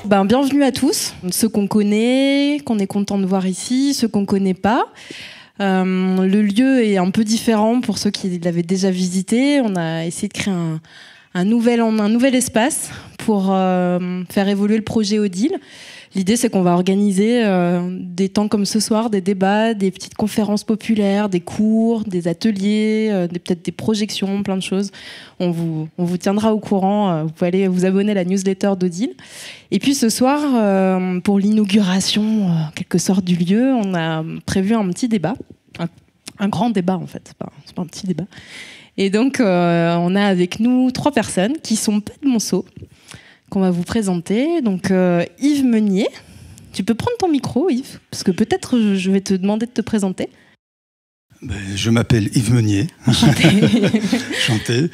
Bienvenue à tous, ceux qu'on connaît, qu'on est content de voir ici, ceux qu'on connaît pas. Le lieu est un peu différent pour ceux qui l'avaient déjà visité. On a essayé de créer un nouvel espace pour faire évoluer le projet Odile. L'idée, c'est qu'on va organiser des temps comme ce soir, des débats, des petites conférences populaires, des cours, des ateliers, peut-être des projections, plein de choses. On vous tiendra au courant. Vous pouvez aller vous abonner à la newsletter d'Odile. Et puis ce soir, pour l'inauguration, en quelque sorte, du lieu, on a prévu un petit débat. Un grand débat, en fait. C'est pas un petit débat. Et donc, on a avec nous 3 personnes qui sont pas de Monceau, qu'on va vous présenter. Donc, Yves Meunier. Tu peux prendre ton micro, Yves, parce que peut-être je vais te demander de te présenter. Je m'appelle Yves Meunier. Chanté.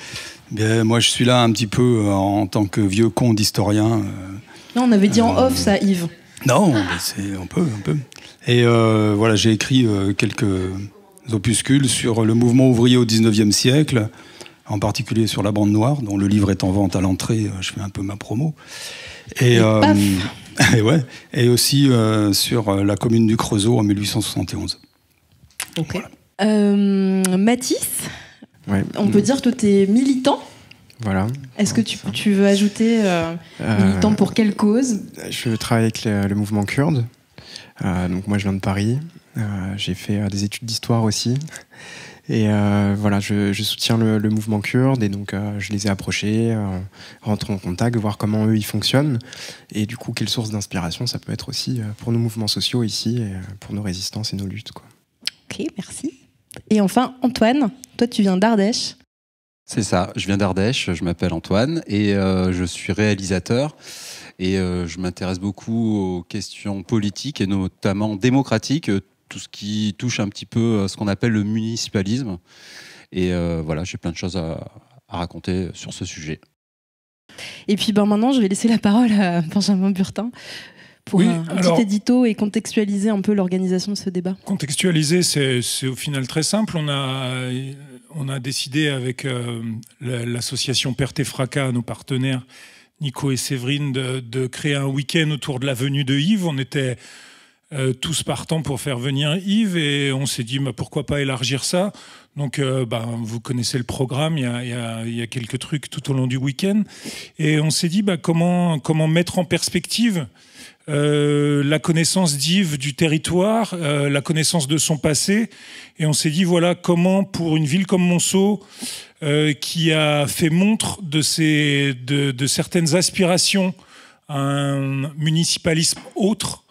Bien, moi, je suis là un petit peu en tant que vieux con d'historien. Non, on avait dit en off, ça, Yves. Non, on peut. Et voilà, j'ai écrit quelques opuscules sur le mouvement ouvrier au XIXe siècle, en particulier sur la Bande Noire, dont le livre est en vente à l'entrée. Je fais un peu ma promo. Et et aussi sur la commune du Creusot en 1871. Ok. Voilà. Mathis, ouais. On peut dire que tu es militant. Voilà. Est-ce que tu veux ajouter militant pour quelle cause? Je travaille avec le mouvement kurde. Donc moi, je viens de Paris. J'ai fait des études d'histoire aussi. Et voilà, je soutiens le mouvement kurde et donc je les ai approchés, rentrer en contact, voir comment eux ils fonctionnent et du coup quelle source d'inspiration ça peut être aussi pour nos mouvements sociaux ici et pour nos résistances et nos luttes, quoi. Ok, merci. Et enfin Antoine, toi tu viens d'Ardèche. C'est ça, je viens d'Ardèche, je m'appelle Antoine et je suis réalisateur et je m'intéresse beaucoup aux questions politiques et notamment démocratiques, tout ce qui touche un petit peu à ce qu'on appelle le municipalisme. Et voilà, j'ai plein de choses à raconter sur ce sujet. Et puis maintenant, je vais laisser la parole à Benjamin Burtin pour un petit édito et contextualiser un peu l'organisation de ce débat. Contextualiser, c'est au final très simple. On a décidé avec l'association Perte et Fracas, nos partenaires, Nico et Séverine, de créer un week-end autour de la venue de Yves. On était tous partants pour faire venir Yves et on s'est dit pourquoi pas élargir ça. Donc vous connaissez le programme, il y a quelques trucs tout au long du week-end et on s'est dit comment mettre en perspective la connaissance d'Yves du territoire, la connaissance de son passé, et on s'est dit voilà comment pour une ville comme Monceau qui a fait montre de certaines aspirations à un municipalisme autre,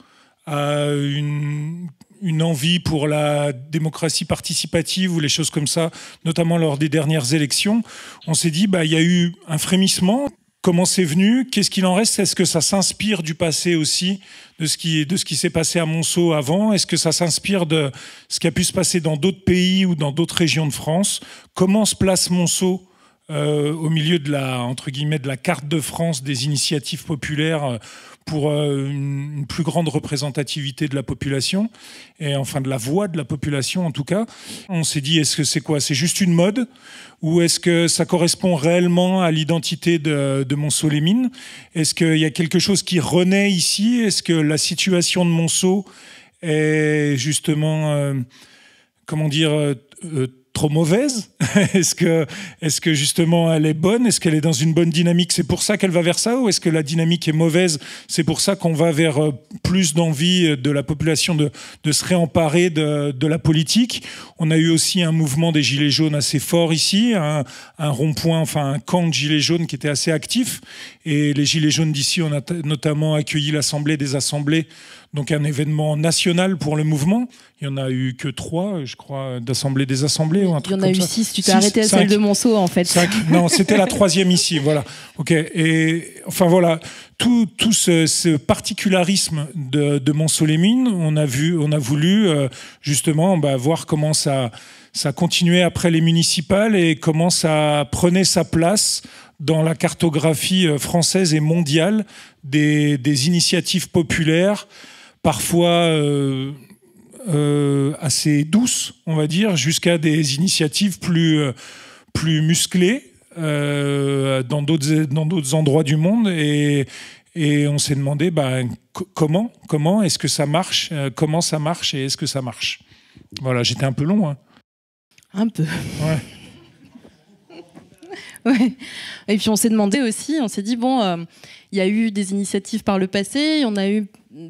à une envie pour la démocratie participative ou les choses comme ça, notamment lors des dernières élections, on s'est dit il y a eu un frémissement. Comment c'est venu? Qu'est-ce qu'il en reste? Est-ce que ça s'inspire du passé aussi, de ce qui s'est passé à Monceau avant? Est-ce que ça s'inspire de ce qui a pu se passer dans d'autres pays ou dans d'autres régions de France? Comment se place Monceau au milieu de la carte de France des initiatives populaires pour une plus grande représentativité de la population, et enfin de la voix de la population en tout cas. On s'est dit, est-ce que c'est quoi? C'est juste une mode? Ou est-ce que ça correspond réellement à l'identité de Monceau-les-Mines? Est-ce qu'il y a quelque chose qui renaît ici? Est-ce que la situation de Monceau est justement, trop mauvaise? Est-ce que justement elle est bonne? Est-ce qu'elle est dans une bonne dynamique? C'est pour ça qu'elle va vers ça? Ou est-ce que la dynamique est mauvaise? C'est pour ça qu'on va vers plus d'envie de la population de se réemparer de la politique? On a eu aussi un mouvement des Gilets jaunes assez fort ici, un rond-point, un camp de Gilets jaunes qui était assez actif. Et les Gilets jaunes d'ici, on a notamment accueilli l'Assemblée des Assemblées, donc un événement national pour le mouvement. Il n'y en a eu que 3, je crois, d'Assemblée des Assemblées. Ou un truc il y en a eu 6, tu t'es arrêté à 5. Celle de Monceau en fait. 5. Non, c'était la 3e ici, voilà. Ok. Et enfin voilà, tout ce particularisme de Monceau-les-Mines, on a voulu justement voir comment ça continuait après les municipales et comment ça prenait sa place dans la cartographie française et mondiale des initiatives populaires, parfois assez douces, on va dire, jusqu'à des initiatives plus musclées, dans d'autres endroits du monde et on s'est demandé comment est-ce que ça marche, comment ça marche et est-ce que ça marche. Voilà, j'étais un peu long. Hein. Un peu. Ouais. Ouais. Et puis on s'est demandé aussi, on s'est dit il y a eu des initiatives par le passé, il y en a eu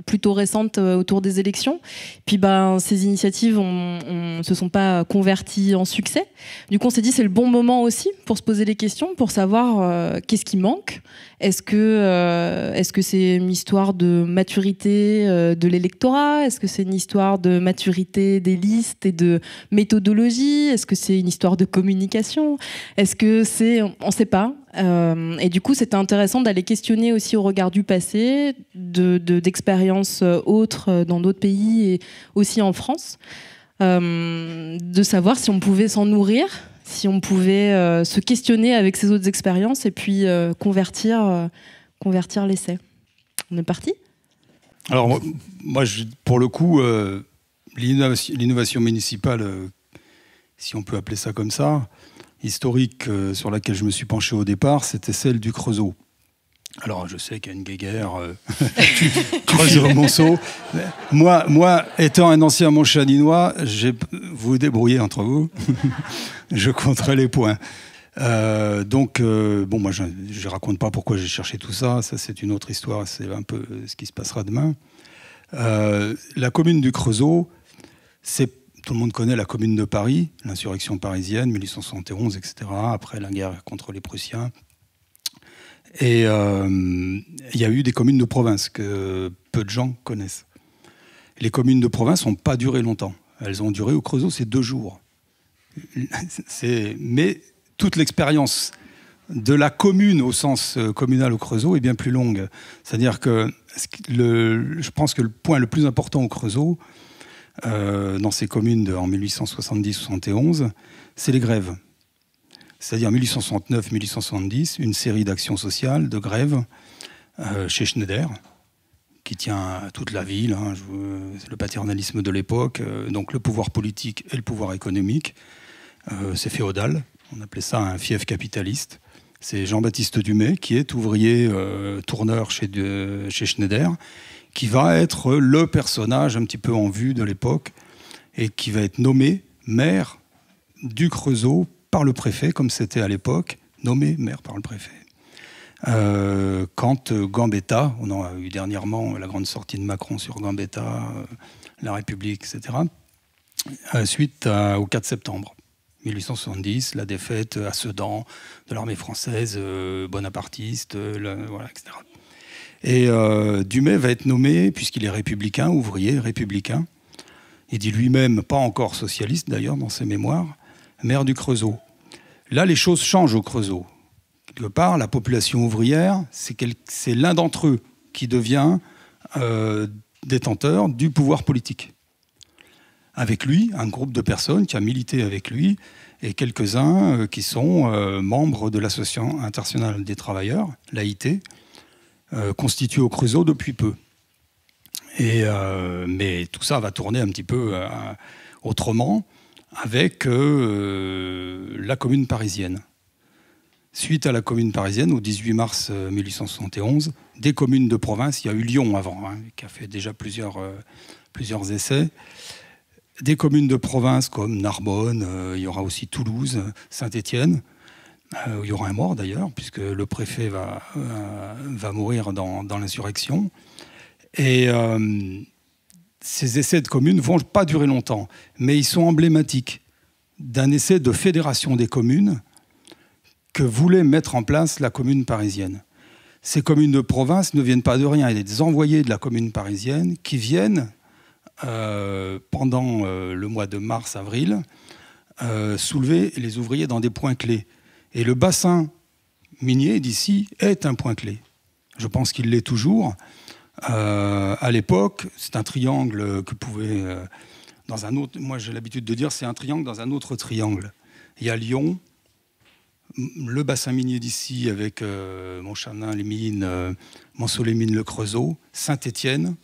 plutôt récentes autour des élections. Puis ces initiatives se sont pas converties en succès. Du coup on s'est dit c'est le bon moment aussi pour se poser les questions, pour savoir qu'est-ce qui manque. Est-ce que c'est une histoire de maturité de l'électorat? Est-ce que c'est une histoire de maturité des listes et de méthodologie? Est-ce que c'est une histoire de communication? Est-ce que c'est... On ne sait pas. Et du coup, c'était intéressant d'aller questionner aussi au regard du passé, d'expériences autres dans d'autres pays et aussi en France, de savoir si on pouvait s'en nourrir, si on pouvait se questionner avec ces autres expériences et puis convertir l'essai. On est parti ? Alors moi, pour le coup, l'innovation municipale, si on peut appeler ça comme ça, historique sur laquelle je me suis penché au départ, c'était celle du Creusot. Alors je sais qu'il y a une guéguerre du Creusot-Monceau. Moi, étant un ancien montchaninois, vous vous débrouillez entre vous, je compterai les points. Moi je ne raconte pas pourquoi j'ai cherché tout ça, ça c'est une autre histoire, c'est un peu ce qui se passera demain. La commune du Creusot, tout le monde connaît la commune de Paris, l'insurrection parisienne, 1871, etc., après la guerre contre les Prussiens. Et il y a eu des communes de province que peu de gens connaissent. Les communes de province n'ont pas duré longtemps. Elles ont duré au Creusot, c'est 2 jours. Mais toute l'expérience de la commune au sens communal au Creusot est bien plus longue. C'est-à-dire que je pense que le point le plus important au Creusot, dans ces communes en 1870-71, c'est les grèves. C'est-à-dire 1869-1870, une série d'actions sociales, de grèves chez Schneider, qui tient toute la ville, c'est le paternalisme de l'époque, donc le pouvoir politique et le pouvoir économique. C'est féodal, on appelait ça un fief capitaliste. C'est Jean-Baptiste Dumay, qui est ouvrier tourneur chez Schneider, qui va être le personnage un petit peu en vue de l'époque et qui va être nommé maire du Creusot par le préfet, comme c'était à l'époque, nommé maire par le préfet. Quand Gambetta, on a eu dernièrement la grande sortie de Macron sur Gambetta, la République, etc., suite au 4 septembre 1870, la défaite à Sedan de l'armée française, bonapartiste, voilà, etc. Et Dumay va être nommé, puisqu'il est républicain, ouvrier républicain, il dit lui-même, pas encore socialiste d'ailleurs dans ses mémoires, maire du Creusot. Là, les choses changent au Creusot. Quelque part, la population ouvrière, c'est l'un d'entre eux qui devient détenteur du pouvoir politique. Avec lui, un groupe de personnes qui a milité avec lui, et quelques-uns qui sont membres de l'Association internationale des travailleurs, l'AIT, constituée au Creusot depuis peu. Mais tout ça va tourner un petit peu autrement avec la commune parisienne. Suite à la commune parisienne, au 18 mars 1871, des communes de province, il y a eu Lyon avant, qui a fait déjà plusieurs essais, des communes de province comme Narbonne, il y aura aussi Toulouse, Saint-Étienne, où il y aura un mort d'ailleurs, puisque le préfet va mourir dans l'insurrection. Et ces essais de communes ne vont pas durer longtemps, mais ils sont emblématiques d'un essai de fédération des communes que voulait mettre en place la commune parisienne. Ces communes de province ne viennent pas de rien. Il y a des envoyés de la commune parisienne qui viennent, pendant le mois de mars-avril, soulever les ouvriers dans des points clés. Et le bassin minier d'ici est un point clé. Je pense qu'il l'est toujours. À l'époque, c'est un triangle que pouvait... dans un autre, moi j'ai l'habitude de dire c'est un triangle dans un autre triangle. Il y a Lyon, le bassin minier d'ici avec Montchanin, les mines, Monceau, les mines, le Creusot, Saint-Étienne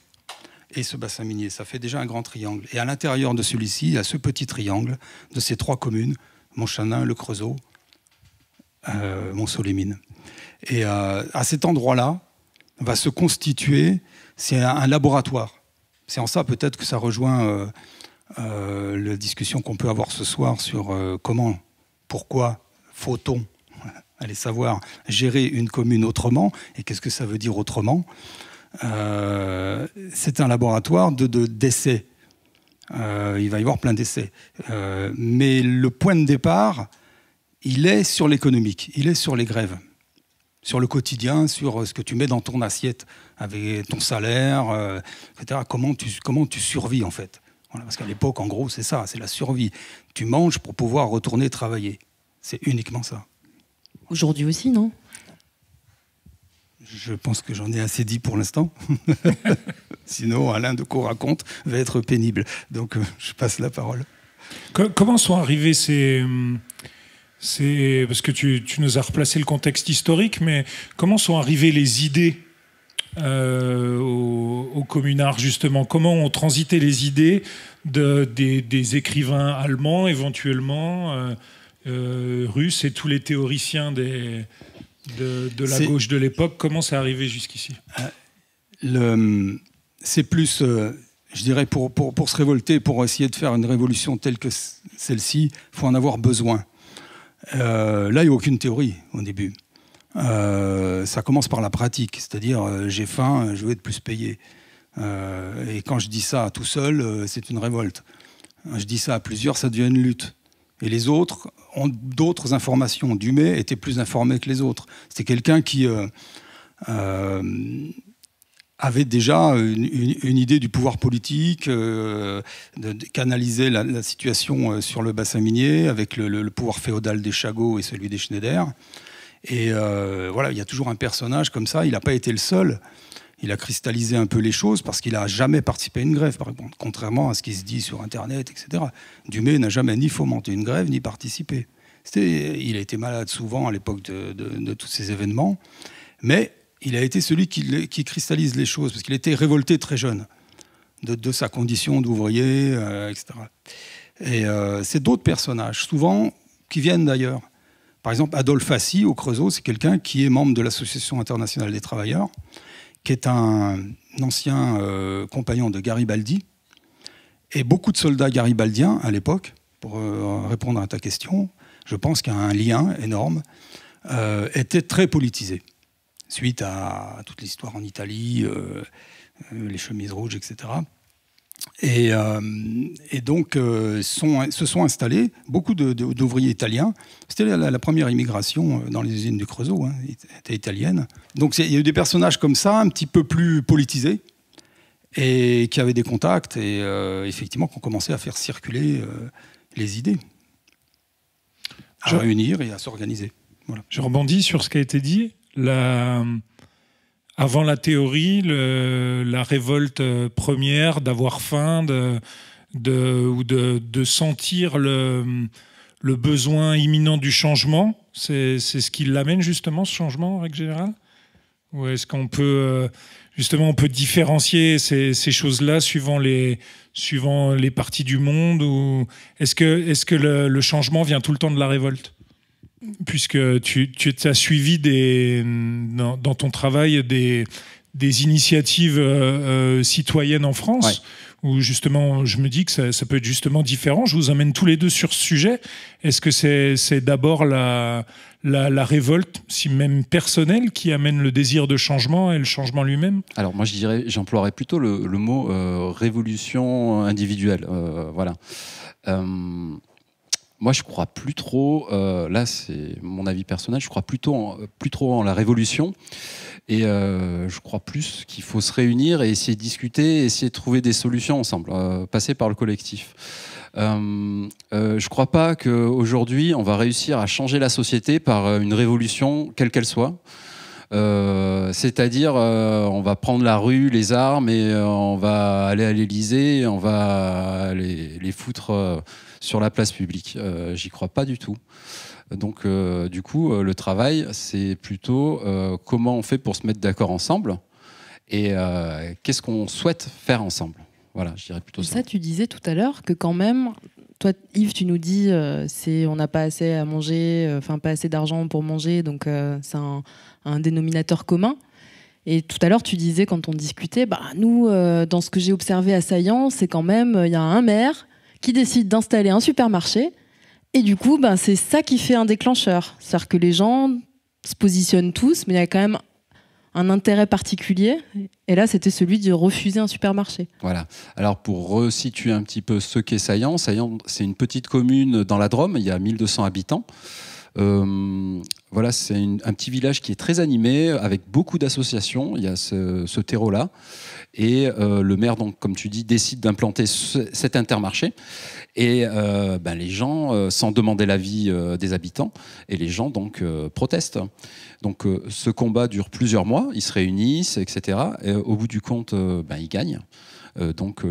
et ce bassin minier. Ça fait déjà un grand triangle. Et à l'intérieur de celui-ci, il y a ce petit triangle de ces 3 communes, Montchanin, le Creusot Montceau-les-Mines. Et à cet endroit-là va se constituer, c'est un laboratoire. C'est en ça peut-être que ça rejoint la discussion qu'on peut avoir ce soir sur comment, pourquoi faut-on, aller savoir, gérer une commune autrement, et qu'est-ce que ça veut dire autrement. C'est un laboratoire d'essais. Il va y avoir plein d'essais. Mais le point de départ, il est sur l'économique, il est sur les grèves, sur le quotidien, sur ce que tu mets dans ton assiette, avec ton salaire, etc. Comment tu survis, en fait. Voilà, parce qu'à l'époque, en gros, c'est ça, c'est la survie. Tu manges pour pouvoir retourner travailler. C'est uniquement ça. Aujourd'hui aussi, non? Je pense que j'en ai assez dit pour l'instant. Sinon, Alain de Co-raconte va être pénible. Donc, je passe la parole. Comment sont arrivés parce que tu nous as replacé le contexte historique, mais comment sont arrivées les idées au communard, justement? Comment ont transité les idées des écrivains allemands, éventuellement, russes, et tous les théoriciens de la gauche de l'époque? Comment c'est arrivé jusqu'ici? C'est plus, je dirais, pour se révolter, pour essayer de faire une révolution telle que celle-ci, il faut en avoir besoin. Là, il n'y a aucune théorie au début. Ça commence par la pratique, c'est-à-dire j'ai faim, je veux être plus payé. Et quand je dis ça tout seul, c'est une révolte. Je dis ça à plusieurs, ça devient une lutte. Et les autres ont d'autres informations. Dumay était plus informé que les autres. C'était quelqu'un qui avait déjà une idée du pouvoir politique, de canaliser la situation sur le bassin minier avec le pouvoir féodal des Chagots et celui des Schneider. Et voilà, il y a toujours un personnage comme ça. Il n'a pas été le seul. Il a cristallisé un peu les choses parce qu'il n'a jamais participé à une grève, par exemple, contrairement à ce qui se dit sur Internet, etc. Dumay n'a jamais ni fomenté une grève, ni participé. Il a été malade souvent à l'époque de tous ces événements, mais il a été celui qui cristallise les choses, parce qu'il était révolté très jeune de sa condition d'ouvrier, etc. Et c'est d'autres personnages, souvent qui viennent d'ailleurs. Par exemple, Adolphe Assy, au Creusot, c'est quelqu'un qui est membre de l'Association internationale des travailleurs, qui est un ancien compagnon de Garibaldi. Et beaucoup de soldats garibaldiens, à l'époque, pour répondre à ta question, je pense qu'il y a un lien énorme, étaient très politisés, suite à toute l'histoire en Italie, les chemises rouges, etc. Et donc, se sont installés beaucoup d'ouvriers italiens. C'était la première immigration dans les usines du Creusot, hein, était italienne. Donc il y a eu des personnages comme ça, un petit peu plus politisés, et qui avaient des contacts, et effectivement, qui ont commencé à faire circuler les idées, à réunir et à s'organiser. Voilà. Je rebondis sur ce qui a été dit. Avant la théorie, la révolte première, d'avoir faim, de sentir le besoin imminent du changement, c'est ce qui l'amène justement, ce changement, en règle générale? Ou est-ce qu'on peut, justement, on peut différencier ces choses-là suivant les parties du monde, ou est-ce que le changement vient tout le temps de la révolte? Puisque tu as suivi dans ton travail des initiatives citoyennes en France, ouais, où justement je me dis que ça peut être justement différent. Je vous emmène tous les deux sur ce sujet. Est-ce que c'est d'abord la révolte, si même personnelle, qui amène le désir de changement et le changement lui-même? Alors moi j'emploierais plutôt le mot révolution individuelle. Voilà. Moi, je crois plus trop, là c'est mon avis personnel, je crois plus trop en la révolution, et je crois plus qu'il faut se réunir et essayer de discuter, essayer de trouver des solutions ensemble, passer par le collectif. Je crois pas qu'aujourd'hui on va réussir à changer la société par une révolution, quelle qu'elle soit. C'est-à-dire on va prendre la rue, les armes, et on va aller à l'Élysée, on va les foutre sur la place publique. J'y crois pas du tout. Donc du coup, le travail, c'est plutôt comment on fait pour se mettre d'accord ensemble, et qu'est-ce qu'on souhaite faire ensemble. Voilà, je dirais plutôt ça. Ça, tu disais tout à l'heure que quand même, toi, Yves, tu nous dis on n'a pas assez à manger, pas assez d'argent pour manger, donc c'est un dénominateur commun. Et tout à l'heure, tu disais, quand on discutait, nous, dans ce que j'ai observé à Saillant, c'est quand même, il y a un maire qui décide d'installer un supermarché, et du coup, c'est ça qui fait un déclencheur. C'est-à-dire que les gens se positionnent tous, mais il y a quand même un intérêt particulier, et là c'était celui de refuser un supermarché. Voilà. Alors pour resituer un petit peu ce qu'est Saillant, c'est une petite commune dans la Drôme, il y a 1200 habitants. Voilà, c'est un petit village qui est très animé, avec beaucoup d'associations, il y a ce terreau-là. Et le maire, donc, comme tu dis, décide d'implanter cet Intermarché. Et les gens, sans demander l'avis des habitants, et les gens donc protestent. Donc ce combat dure plusieurs mois, ils se réunissent, etc. Et au bout du compte, ils gagnent. Donc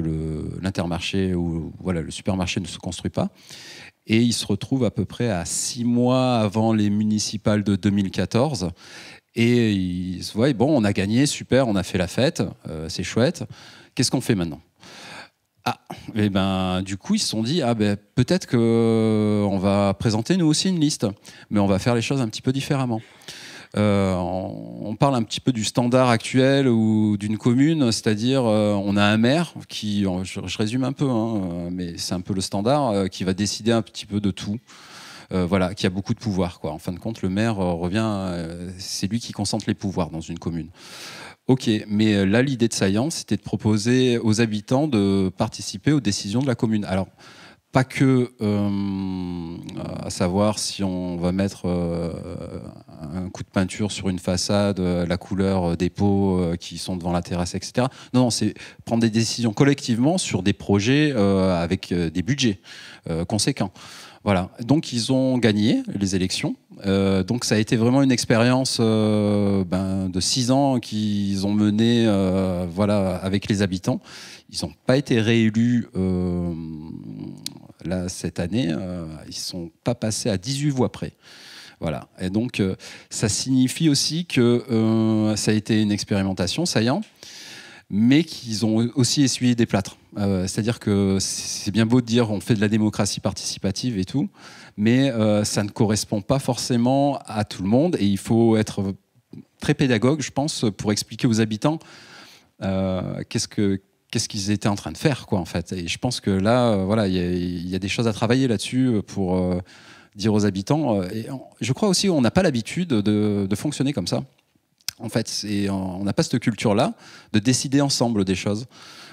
l'Intermarché, le supermarché ne se construit pas. Et ils se retrouvent à peu près à 6 mois avant les municipales de 2014. Et ils se voient, bon, on a gagné, super, on a fait la fête, c'est chouette. Qu'est-ce qu'on fait maintenant ? Du coup, ils se sont dit, peut-être qu'on va présenter nous aussi une liste, mais on va faire les choses un petit peu différemment. On parle un petit peu du standard actuel ou d'une commune, c'est-à-dire on a un maire qui, je résume un peu, mais c'est un peu le standard, qui va décider un petit peu de tout. Qui a beaucoup de pouvoir, quoi. En fin de compte, le maire c'est lui qui concentre les pouvoirs dans une commune. Ok, mais là, l'idée de Saillant, c'était de proposer aux habitants de participer aux décisions de la commune. Alors, pas que à savoir si on va mettre un coup de peinture sur une façade, la couleur des pots qui sont devant la terrasse, etc. Non, c'est prendre des décisions collectivement sur des projets avec des budgets conséquents. Voilà. Donc ils ont gagné les élections. Donc ça a été vraiment une expérience de 6 ans qu'ils ont menée avec les habitants. Ils n'ont pas été réélus là cette année. Ils ne sont pas passés à 18 voix près. Voilà. Et donc ça signifie aussi que ça a été une expérimentation, Saillant, mais qu'ils ont aussi essuyé des plâtres. C'est-à-dire que c'est bien beau de dire on fait de la démocratie participative et tout, mais ça ne correspond pas forcément à tout le monde, et il faut être très pédagogue, je pense, pour expliquer aux habitants qu'est-ce qu'ils étaient en train de faire, quoi, en fait. Et je pense que là, il y a des choses à travailler là-dessus pour dire aux habitants. Et je crois aussi qu'on n'a pas l'habitude de fonctionner comme ça. En fait, on n'a pas cette culture-là de décider ensemble des choses.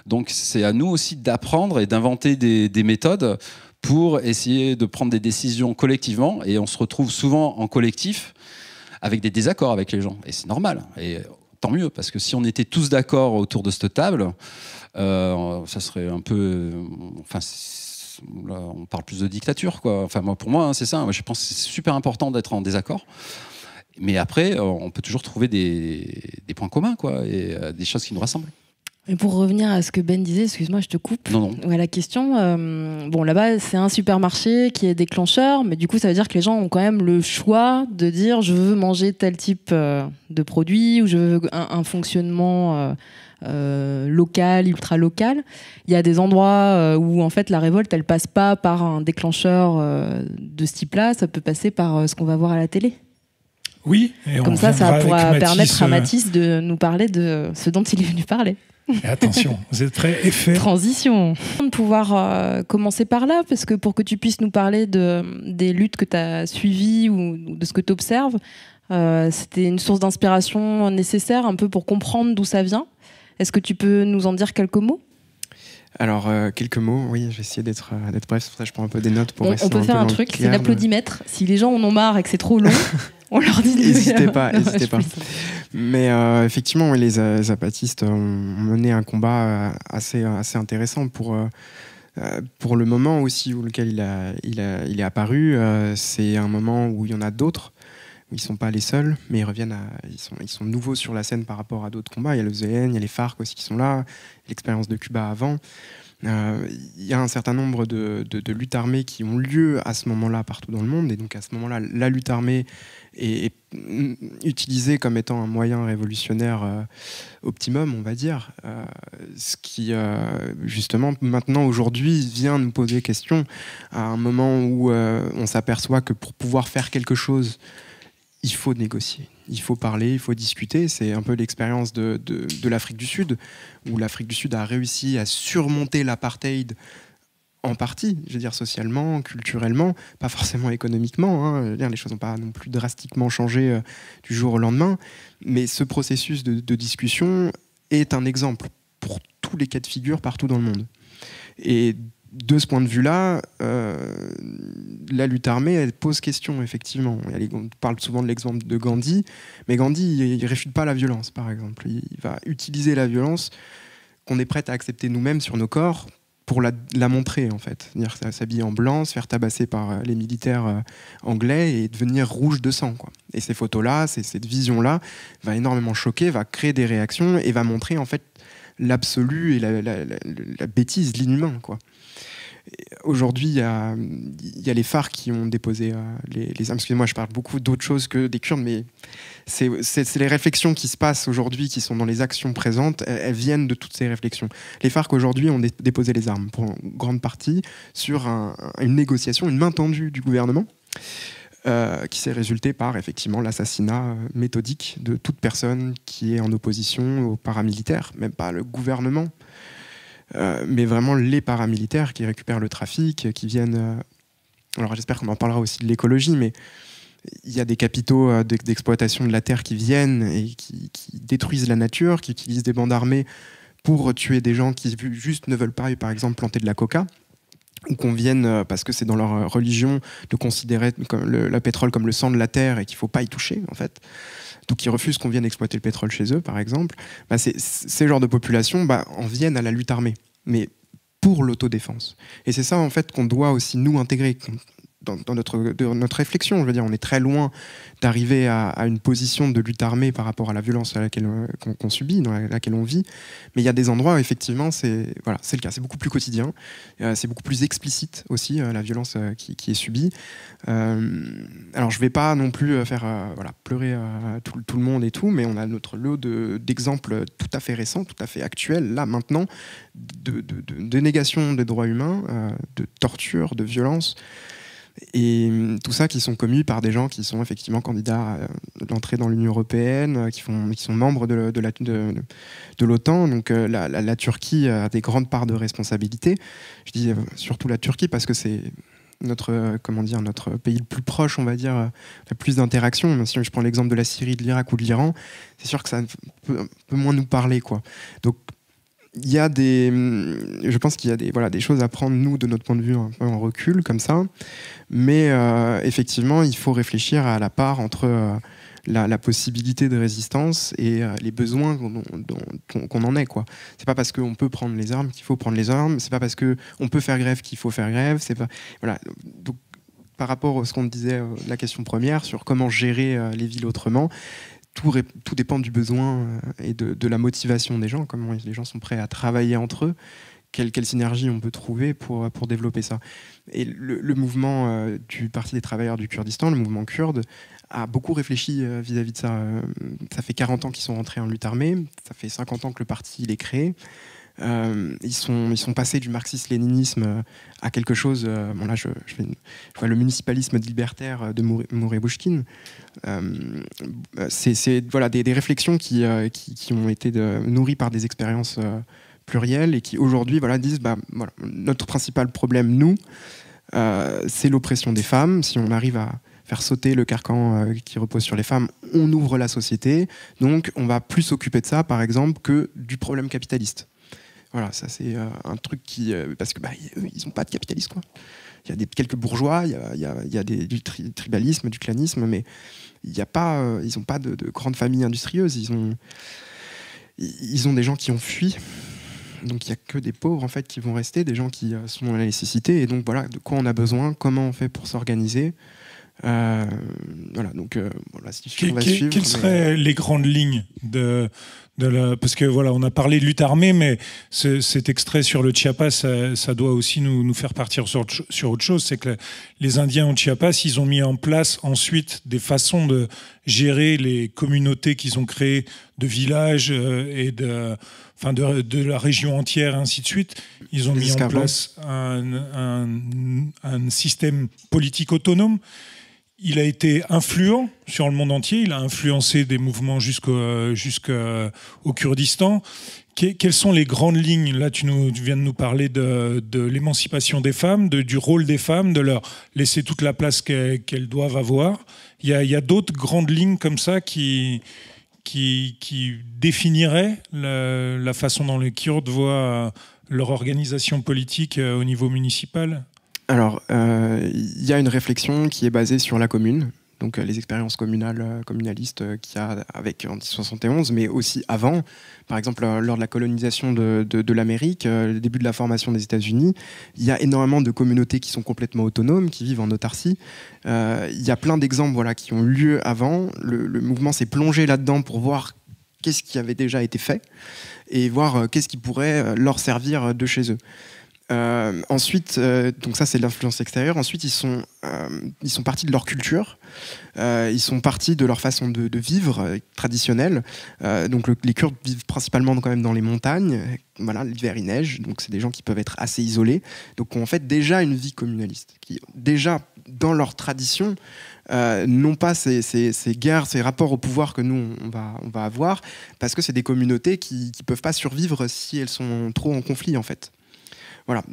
Donc, c'est à nous aussi d'apprendre et d'inventer des méthodes pour essayer de prendre des décisions collectivement. Et on se retrouve souvent en collectif avec des désaccords avec les gens. Et c'est normal. Et tant mieux, parce que si on était tous d'accord autour de cette table, ça serait un peu... là, on parle plus de dictature, quoi. Enfin, pour moi, c'est ça. Moi, je pense que c'est super important d'être en désaccord. Mais après, on peut toujours trouver des points communs, quoi, et des choses qui nous rassemblent. Et pour revenir à ce que Ben disait, excuse-moi, je te coupe. Non. Ouais, la question, là-bas, c'est un supermarché qui est déclencheur, mais du coup, ça veut dire que les gens ont quand même le choix de dire je veux manger tel type de produit, ou je veux un fonctionnement local, ultra local. Il y a des endroits où en fait la révolte, elle passe pas par un déclencheur de ce type-là, ça peut passer par ce qu'on va voir à la télé. Oui, et comme ça pourra permettre à Mathis de nous parler de ce dont il est venu parler. Et attention, vous êtes prêts? Effet. Transition. De pouvoir commencer par là, parce que pour que tu puisses nous parler des luttes que tu as suivies ou de ce que tu observes, c'était une source d'inspiration nécessaire un peu pour comprendre d'où ça vient. Est-ce que tu peux nous en dire quelques mots? Alors, quelques mots, oui, je vais essayer d'être bref, c'est pour ça que je prends un peu des notes pour rester on peut faire un truc, c'est l'applaudimètre. Si les gens en ont marre et que c'est trop long, on leur dit... N'hésitez pas. Mais effectivement, les zapatistes ont mené un combat assez intéressant pour le moment aussi auquel il est apparu. C'est un moment où il y en a d'autres, où ils ne sont pas les seuls, mais ils sont nouveaux sur la scène par rapport à d'autres combats. Il y a le ZN, il y a les FARC aussi qui sont là, l'expérience de Cuba avant. Il y a un certain nombre de luttes armées qui ont lieu à ce moment-là partout dans le monde, et donc à ce moment-là, la lutte armée est utilisée comme étant un moyen révolutionnaire optimum, on va dire, ce qui justement maintenant aujourd'hui vient nous poser question à un moment où on s'aperçoit que pour pouvoir faire quelque chose, il faut négocier, il faut parler, il faut discuter. C'est un peu l'expérience de l'Afrique du Sud, où l'Afrique du Sud a réussi à surmonter l'apartheid en partie, je veux dire socialement, culturellement, pas forcément économiquement. Hein. Je veux dire, les choses n'ont pas non plus drastiquement changé du jour au lendemain. Mais ce processus de discussion est un exemple pour tous les cas de figure partout dans le monde. Et de ce point de vue-là, la lutte armée, elle pose question, effectivement. On parle souvent de l'exemple de Gandhi, mais Gandhi, il ne réfute pas la violence, par exemple. Il va utiliser la violence qu'on est prêt à accepter nous-mêmes sur nos corps pour la montrer, en fait. C'est-à-dire s'habiller en blanc, se faire tabasser par les militaires anglais et devenir rouge de sang, quoi. Et ces photos-là, cette vision-là, va énormément choquer, va créer des réactions et va montrer, en fait, l'absolu et la bêtise, l'inhumain, quoi. Aujourd'hui, il y a les FARC qui ont déposé les armes. Excusez-moi, je parle beaucoup d'autres choses que des Kurdes, mais c'est les réflexions qui se passent aujourd'hui, qui sont dans les actions présentes, elles viennent de toutes ces réflexions. Les FARC aujourd'hui ont déposé les armes, pour une grande partie, sur une négociation, une main tendue du gouvernement, qui s'est résulté par effectivement l'assassinat méthodique de toute personne qui est en opposition aux paramilitaires, même pas le gouvernement. Mais vraiment les paramilitaires qui récupèrent le trafic, qui viennent... alors j'espère qu'on en parlera aussi de l'écologie, mais il y a des capitaux d'exploitation de la terre qui viennent et qui détruisent la nature, qui utilisent des bandes armées pour tuer des gens qui juste ne veulent pas, par exemple, planter de la coca, ou qu'on vienne, parce que c'est dans leur religion, de considérer le pétrole comme le sang de la terre et qu'il ne faut pas y toucher, en fait. Donc ils refusent qu'on vienne exploiter le pétrole chez eux, par exemple. Ces genres de populations en viennent à la lutte armée, mais pour l'autodéfense. Et c'est ça, en fait, qu'on doit aussi nous intégrer dans notre réflexion. Je veux dire, on est très loin d'arriver à une position de lutte armée par rapport à la violence à laquelle qu'on subit, dans laquelle on vit. Mais il y a des endroits où, effectivement, c'est le cas. C'est beaucoup plus quotidien. C'est beaucoup plus explicite aussi, la violence qui est subie. Alors, je ne vais pas non plus faire pleurer tout le monde et tout, mais on a notre lot d'exemples tout à fait récents, tout à fait actuels, là, maintenant, de négation des droits humains, de torture, de violence. Et tout ça qui sont commis par des gens qui sont effectivement candidats à l'entrée dans l'Union européenne, qui sont membres de l'OTAN. Donc la Turquie a des grandes parts de responsabilité. Je dis surtout la Turquie parce que c'est notre pays le plus proche, on va dire, la plus d'interactions. Si je prends l'exemple de la Syrie, de l'Irak ou de l'Iran, c'est sûr que ça peut un peu moins nous parler, quoi. Donc je pense qu'il y a des choses à prendre, nous, de notre point de vue, un peu en recul, comme ça. Mais effectivement, il faut réfléchir à la part entre la possibilité de résistance et les besoins qu'on en ait, quoi. C'est pas parce qu'on peut prendre les armes qu'il faut prendre les armes. C'est pas parce qu'on peut faire grève qu'il faut faire grève. C'est pas... Voilà. Donc, par rapport à ce qu'on disait, la question première, sur comment gérer les villes autrement, tout dépend du besoin et de la motivation des gens, comment les gens sont prêts à travailler entre eux, quelle synergie on peut trouver pour développer ça. Et le mouvement du Parti des travailleurs du Kurdistan, le mouvement kurde, a beaucoup réfléchi vis-à-vis de ça. Ça fait 40 ans qu'ils sont entrés en lutte armée, ça fait 50 ans que le parti est créé. Ils sont passés du marxisme-léninisme à quelque chose. Là, je vois le municipalisme libertaire de Mouret-Bouchkine. C'est des réflexions qui ont été nourries par des expériences plurielles et qui aujourd'hui disent notre principal problème, nous, c'est l'oppression des femmes. Si on arrive à faire sauter le carcan qui repose sur les femmes, on ouvre la société. Donc, on va plus s'occuper de ça, par exemple, que du problème capitaliste. Voilà, ça c'est un truc qui... parce que eux, ils n'ont pas de capitalisme, quoi. Il y a quelques bourgeois, il y a du tribalisme, du clanisme, mais ils n'ont pas de grandes familles industrieuses. Ils ont des gens qui ont fui. Donc il n'y a que des pauvres, en fait, qui vont rester, des gens qui sont dans la nécessité. Et donc voilà, de quoi on a besoin, comment on fait pour s'organiser. Voilà, donc la discussion va suivre. Quelles seraient les grandes lignes de parce que voilà, on a parlé de lutte armée, mais cet extrait sur le Chiapas, ça doit aussi nous faire partir sur autre chose. C'est que les Indiens au Chiapas, ils ont mis en place ensuite des façons de gérer les communautés qu'ils ont créées de villages et de la région entière, et ainsi de suite. Ils ont mis en place un système politique autonome. Il a été influent sur le monde entier, il a influencé des mouvements jusqu'au Kurdistan. Quelles sont les grandes lignes? Là, tu viens de nous parler de l'émancipation des femmes, du rôle des femmes, de leur laisser toute la place qu'elles doivent avoir. Il y a d'autres grandes lignes comme ça qui définiraient la façon dont les Kurdes voient leur organisation politique au niveau municipal? Alors, il y a une réflexion qui est basée sur la commune, donc les expériences communalistes qu'il y a en 1071, mais aussi avant. Par exemple, lors de la colonisation de l'Amérique, le début de la formation des États-Unis, il y a énormément de communautés qui sont complètement autonomes, qui vivent en autarcie. Il y a plein d'exemples qui ont lieu avant. Le mouvement s'est plongé là-dedans pour voir qu'est-ce qui avait déjà été fait et voir qu'est-ce qui pourrait leur servir de chez eux. Ensuite, donc ça c'est l'influence extérieure. Ensuite, ils sont partis de leur culture, ils sont partis de leur façon de vivre traditionnelle. Donc les Kurdes vivent principalement quand même dans les montagnes. Voilà, l'hiver il neige, donc c'est des gens qui peuvent être assez isolés. Donc ont en fait déjà une vie communaliste, qui déjà dans leur tradition n'ont pas ces guerres, ces rapports au pouvoir que nous on va avoir, parce que c'est des communautés qui peuvent pas survivre si elles sont trop en conflit en fait. Voilà,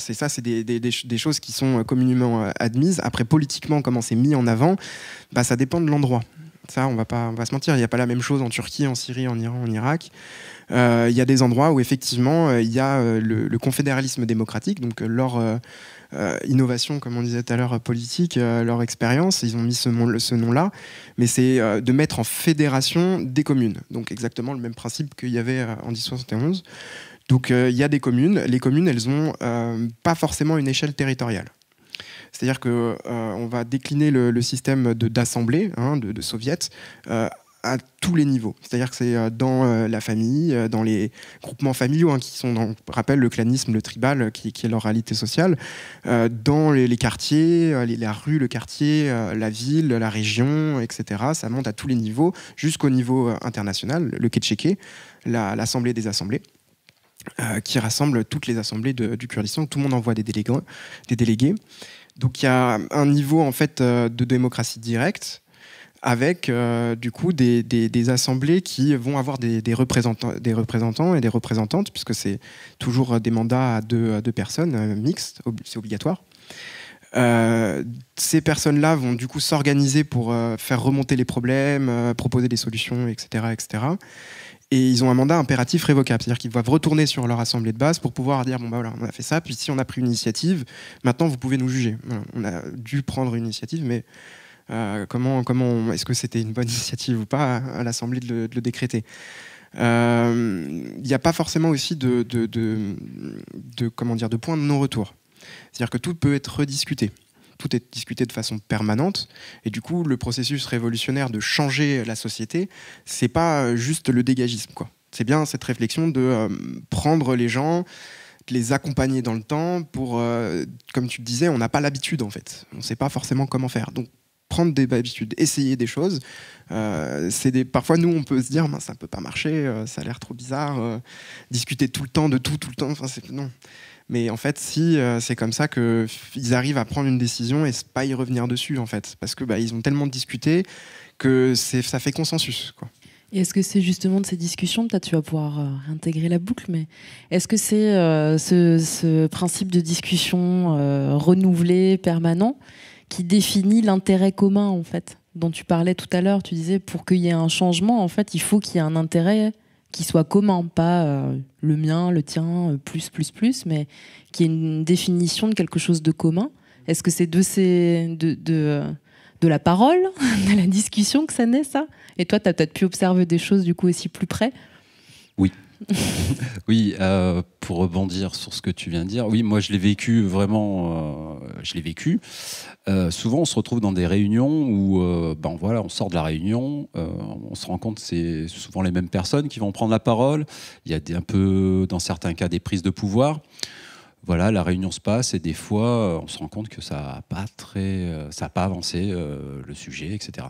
c'est ça, c'est des choses qui sont communément admises. Après, politiquement, comment c'est mis en avant, ça dépend de l'endroit. Ça, on va se mentir, il n'y a pas la même chose en Turquie, en Syrie, en Iran, en Irak. Il y a des endroits où, effectivement, il y a le confédéralisme démocratique, donc leur innovation, comme on disait tout à l'heure, politique, leur expérience, ils ont mis ce nom-là, mais c'est de mettre en fédération des communes. Donc exactement le même principe qu'il y avait en 1071. Donc il y a des communes. Les communes, elles n'ont pas forcément une échelle territoriale. C'est-à-dire qu'on va décliner le système d'assemblée, de soviets, à tous les niveaux. C'est-à-dire que c'est dans la famille, dans les groupements familiaux, qui sont, rappelle le clanisme, le tribal, qui est leur réalité sociale, dans les quartiers, la rue, le quartier, la ville, la région, etc. Ça monte à tous les niveaux, jusqu'au niveau international, le Ketcheke, l'assemblée des assemblées. Qui rassemble toutes les assemblées du Kurdistan. Tout le monde envoie des délégués. Donc il y a un niveau en fait de démocratie directe avec du coup des assemblées qui vont avoir des représentants et des représentantes, puisque c'est toujours des mandats à deux personnes mixtes, c'est obligatoire. Ces personnes-là vont du coup s'organiser pour faire remonter les problèmes, proposer des solutions, etc., etc. Et ils ont un mandat impératif révocable, c'est-à-dire qu'ils doivent retourner sur leur assemblée de base pour pouvoir dire voilà, on a fait ça, puis si on a pris une initiative, maintenant vous pouvez nous juger. Voilà, on a dû prendre une initiative, mais est-ce que c'était une bonne initiative ou pas à l'assemblée de le décréter? Il n'y a pas forcément aussi de point de non-retour. C'est-à-dire que tout peut être rediscuté. Tout est discuté de façon permanente, et du coup le processus révolutionnaire de changer la société, c'est pas juste le dégagisme, quoi. C'est bien cette réflexion de prendre les gens, de les accompagner dans le temps pour, comme tu le disais, on n'a pas l'habitude en fait, on sait pas forcément comment faire, donc prendre des habitudes, essayer des choses. Parfois nous on peut se dire ça peut pas marcher, ça a l'air trop bizarre, discuter tout le temps de tout le temps, non. Mais en fait, si c'est comme ça qu'ils arrivent à prendre une décision et pas y revenir dessus, en fait, parce que ils ont tellement discuté que ça fait consensus, quoi. Et est-ce que c'est justement de ces discussions, peut-être tu vas pouvoir réintégrer la boucle, mais est-ce que c'est ce principe de discussion renouvelé, permanent, qui définit l'intérêt commun, en fait, dont tu parlais tout à l'heure? Tu disais, pour qu'il y ait un changement, en fait, il faut qu'il y ait un intérêt qui soit commun, pas le mien, le tien, plus, mais qui ait une définition de quelque chose de commun. Est-ce que c'est de la parole, de la discussion que ça naît, ça? Et toi, tu as peut-être pu observer des choses du coup aussi plus près? Oui, Oui, pour rebondir sur ce que tu viens de dire, oui, moi je l'ai vécu vraiment, je l'ai vécu. Souvent, on se retrouve dans des réunions où, ben voilà, on sort de la réunion, on se rend compte que c'est souvent les mêmes personnes qui vont prendre la parole. Il y a un peu, dans certains cas, des prises de pouvoir. Voilà, la réunion se passe et des fois, on se rend compte que ça n'a pas avancé le sujet, etc.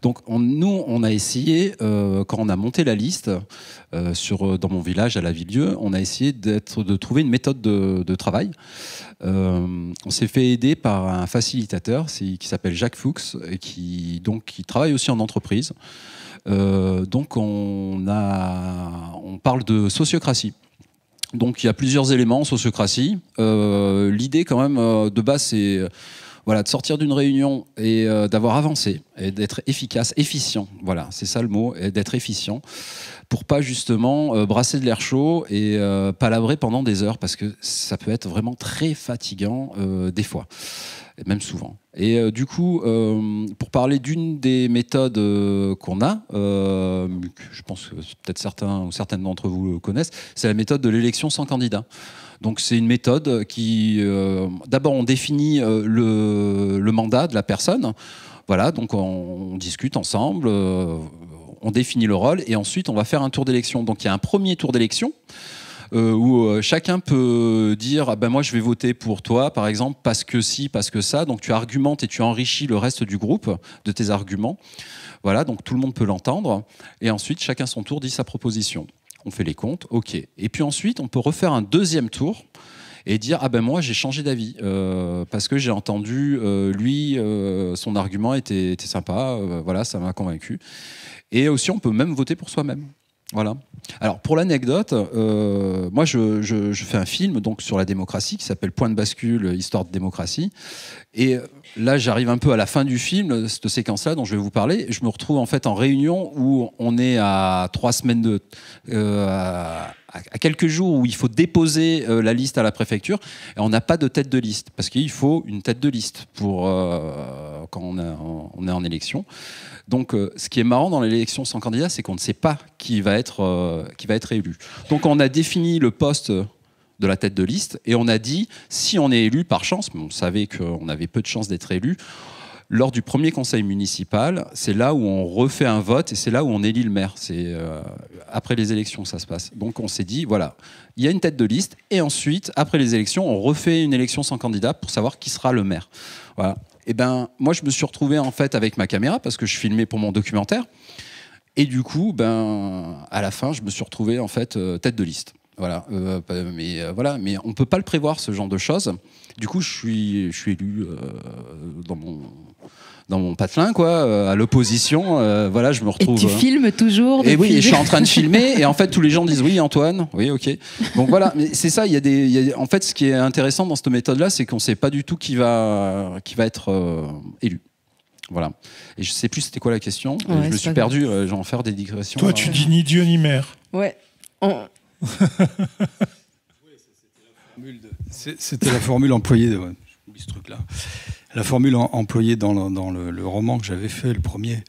Donc, nous, on a essayé, quand on a monté la liste dans mon village à la Villedieu, on a essayé de trouver une méthode de travail. On s'est fait aider par un facilitateur qui s'appelle Jacques Fuchs et qui travaille aussi en entreprise. Donc, on parle de sociocratie. Donc il y a plusieurs éléments en sociocratie. L'idée quand même de base, c'est de sortir d'une réunion et d'avoir avancé et d'être efficace, efficient. Voilà, c'est ça le mot, et d'être efficient pour pas justement brasser de l'air chaud et palabrer pendant des heures parce que ça peut être vraiment très fatigant des fois. Et même souvent. Et du coup, pour parler d'une des méthodes qu'on a, je pense que peut-être certains ou certaines d'entre vous le connaissent, c'est la méthode de l'élection sans candidat. Donc c'est une méthode qui, d'abord on définit le mandat de la personne, voilà, donc on discute ensemble, on définit le rôle et ensuite on va faire un tour d'élection. Donc il y a un premier tour d'élection, où chacun peut dire ah ben moi je vais voter pour toi par exemple parce que si, parce que ça, donc tu argumentes et tu enrichis le reste du groupe de tes arguments, voilà, donc tout le monde peut l'entendre et ensuite chacun son tour dit sa proposition, on fait les comptes, ok, et puis ensuite on peut refaire un deuxième tour et dire ah ben moi j'ai changé d'avis parce que j'ai entendu lui son argument était sympa, voilà, ça m'a convaincu. Et aussi on peut même voter pour soi-même. Voilà. Alors pour l'anecdote, moi je fais un film donc sur la démocratie qui s'appelle Point de bascule, histoire de démocratie. Et là j'arrive un peu à la fin du film, cette séquence-là dont je vais vous parler. Je me retrouve en fait en réunion où on est à 3 semaines à quelques jours où il faut déposer la liste à la préfecture et on n'a pas de tête de liste parce qu'il faut une tête de liste pour quand on est en élection. Donc, ce qui est marrant dans l'élection sans candidat, c'est qu'on ne sait pas qui va être élu. Donc, on a défini le poste de la tête de liste et on a dit, si on est élu par chance, mais on savait qu'on avait peu de chances d'être élu, lors du premier conseil municipal, c'est là où on refait un vote et c'est là où on élit le maire. C'est après les élections que ça se passe. Donc, on s'est dit, voilà, il y a une tête de liste et ensuite, après les élections, on refait une élection sans candidat pour savoir qui sera le maire. Voilà. Et ben, moi, je me suis retrouvé en fait avec ma caméra parce que je filmais pour mon documentaire. Et du coup, ben, à la fin, je me suis retrouvé en fait tête de liste. Voilà. Mais on peut pas le prévoir ce genre de choses. Du coup, je suis élu dans mon patelin, quoi, à l'opposition. Voilà, je me retrouve. Et tu filmes toujours. Et oui, et je suis en train de filmer. Et en fait, tous les gens disent oui, Antoine. Oui, ok. Donc voilà, mais c'est ça. En fait, ce qui est intéressant dans cette méthode-là, c'est qu'on ne sait pas du tout qui va être élu. Voilà. Et je sais plus c'était quoi la question. Ouais, je me suis perdu. Je vais en faire des digressions. Toi, tu dis ni Dieu ni mère. Ouais. C'était la formule employée. J'oublie ce truc-là. La formule employée dans le roman que j'avais fait, le premier,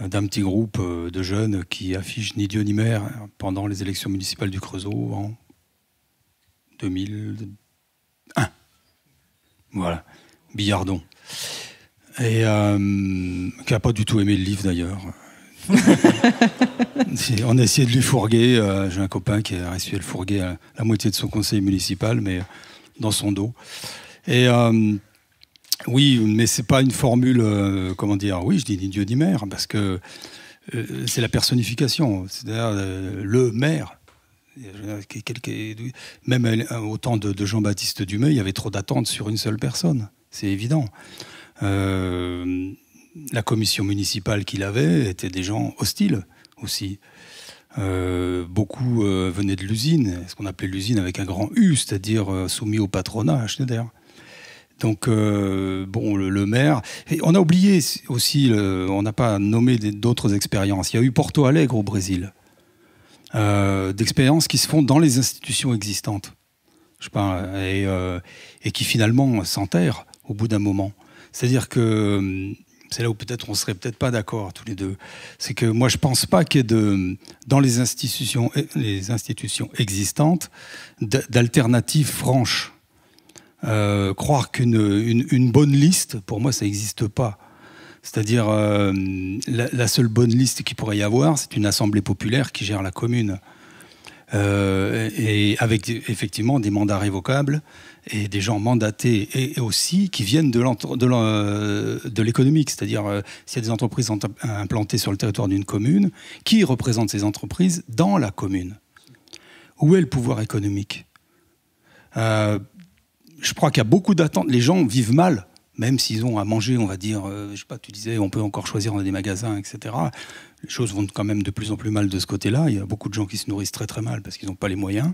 d'un petit groupe de jeunes qui affichent ni Dieu ni mère pendant les élections municipales du Creusot en 2001. Voilà, Billardon. Et qui n'a pas du tout aimé le livre d'ailleurs. On a essayé de lui fourguer. J'ai un copain qui a essayé de fourguer la moitié de son conseil municipal, mais dans son dos. Et oui, mais c'est pas une formule, comment dire, oui, je dis ni Dieu ni mère, parce que c'est la personnification, c'est-à-dire le maire. Même au temps de Jean-Baptiste Dumay, il y avait trop d'attentes sur une seule personne, c'est évident. La commission municipale qu'il avait était des gens hostiles aussi. Beaucoup venaient de l'usine, ce qu'on appelait l'usine avec un grand U, c'est-à-dire soumis au patronat Schneider. Donc, le maire... Et on a oublié aussi, on n'a pas nommé d'autres expériences. Il y a eu Porto Alegre au Brésil, d'expériences qui se font dans les institutions existantes, je parle, et qui finalement s'enterrent au bout d'un moment. C'est-à-dire que c'est là où peut-être on serait peut-être pas d'accord tous les deux. C'est que moi je pense pas qu'il y ait dans les institutions existantes d'alternatives franches. Croire qu'une bonne liste, pour moi ça n'existe pas. C'est-à-dire la seule bonne liste qu'il pourrait y avoir, c'est une assemblée populaire qui gère la commune. Et avec effectivement des mandats révocables et des gens mandatés et aussi qui viennent de l'économique, c'est-à-dire s'il y a des entreprises implantées sur le territoire d'une commune, qui représente ces entreprises dans la commune? Où est le pouvoir économique? Je crois qu'il y a beaucoup d'attentes. Les gens vivent mal, même s'ils ont à manger, on va dire, je sais pas, tu disais, on peut encore choisir dans des magasins, etc. Les choses vont quand même de plus en plus mal de ce côté-là. Il y a beaucoup de gens qui se nourrissent très très mal parce qu'ils n'ont pas les moyens.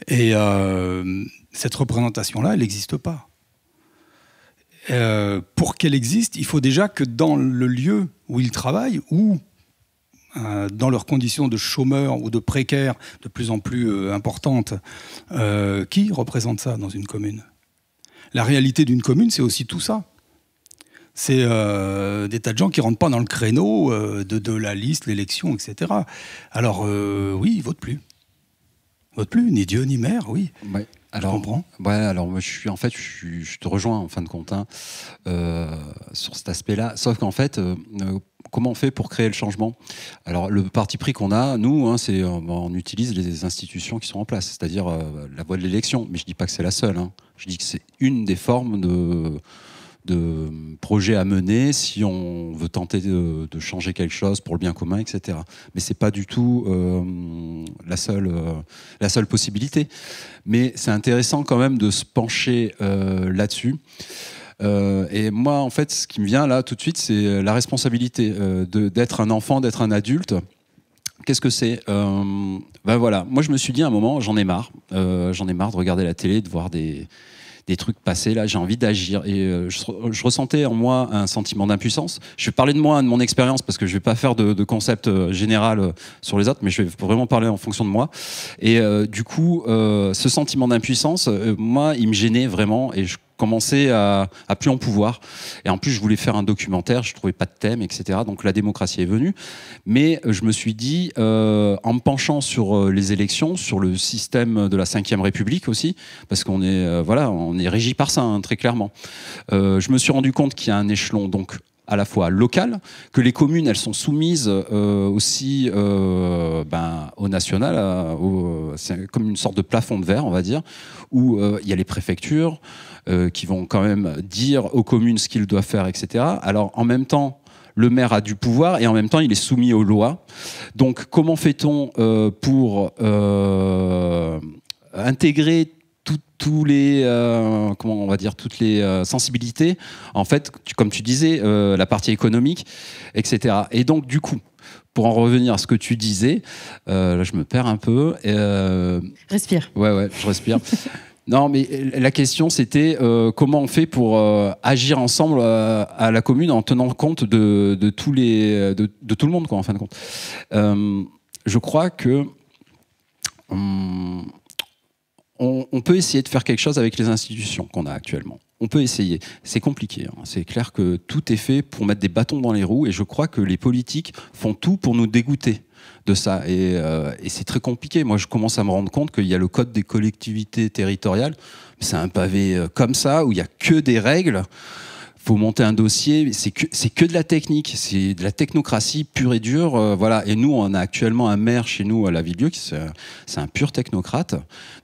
Et cette représentation-là, elle n'existe pas. Pour qu'elle existe, il faut déjà que dans le lieu où ils travaillent, ou dans leurs conditions de chômeurs ou de précaires de plus en plus importantes, qui représente ça dans une commune? La réalité d'une commune, c'est aussi tout ça. C'est des tas de gens qui ne rentrent pas dans le créneau de la liste, l'élection, etc. Alors, oui, ils ne votent plus. Ils ne votent plus, ni Dieu, ni mère, oui. Ouais. Alors, moi, je te rejoins en fin de compte sur cet aspect-là. Sauf qu'en fait, comment on fait pour créer le changement? Alors, le parti pris qu'on a, nous, c'est on utilise les institutions qui sont en place, c'est-à-dire la voie de l'élection. Mais je ne dis pas que c'est la seule. Je dis que c'est une des formes de projets à mener si on veut tenter de changer quelque chose pour le bien commun, etc. Mais c'est pas du tout la seule possibilité. Mais c'est intéressant quand même de se pencher là-dessus. Et moi, en fait, ce qui me vient là tout de suite, c'est la responsabilité d'être un enfant, d'être un adulte. Qu'est-ce que c'est? Voilà. Moi, je me suis dit à un moment, j'en ai marre. J'en ai marre de regarder la télé, de voir des trucs passer, là, j'ai envie d'agir. Et je ressentais en moi un sentiment d'impuissance. Je vais parler de moi, de mon expérience, parce que je ne vais pas faire de concept général sur les autres, mais je vais vraiment parler en fonction de moi. Et du coup, ce sentiment d'impuissance, moi, il me gênait vraiment, et je commençais à plus en pouvoir. Et en plus, je voulais faire un documentaire, je ne trouvais pas de thème, etc. Donc la démocratie est venue. Mais je me suis dit, en me penchant sur les élections, sur le système de la Ve République aussi, parce qu'on est, on est régi par ça, très clairement. Je me suis rendu compte qu'il y a un échelon, donc, à la fois local, que les communes, elles sont soumises aussi au national, c'est comme une sorte de plafond de verre, on va dire, où il y a les préfectures qui vont quand même dire aux communes ce qu'ils doivent faire, etc. Alors, en même temps, le maire a du pouvoir et en même temps, il est soumis aux lois. Donc, comment fait-on pour intégrer tous les toutes les sensibilités, en fait, comme tu disais, la partie économique, etc. Et donc, du coup, pour en revenir à ce que tu disais, là, je me perds un peu. Respire. Ouais, je respire. Non, mais la question, c'était comment on fait pour agir ensemble à la commune en tenant compte de tout le monde, quoi, en fin de compte. Je crois que on peut essayer de faire quelque chose avec les institutions qu'on a actuellement. On peut essayer. C'est compliqué. C'est clair que tout est fait pour mettre des bâtons dans les roues, et je crois que les politiques font tout pour nous dégoûter de ça. Et c'est très compliqué. Moi, je commence à me rendre compte qu'il y a le code des collectivités territoriales. C'est un pavé comme ça, où il n'y a que des règles. Il faut monter un dossier, c'est que de la technique, c'est de la technocratie pure et dure. Voilà. Et nous, on a actuellement un maire chez nous à la Villedieu, c'est un pur technocrate,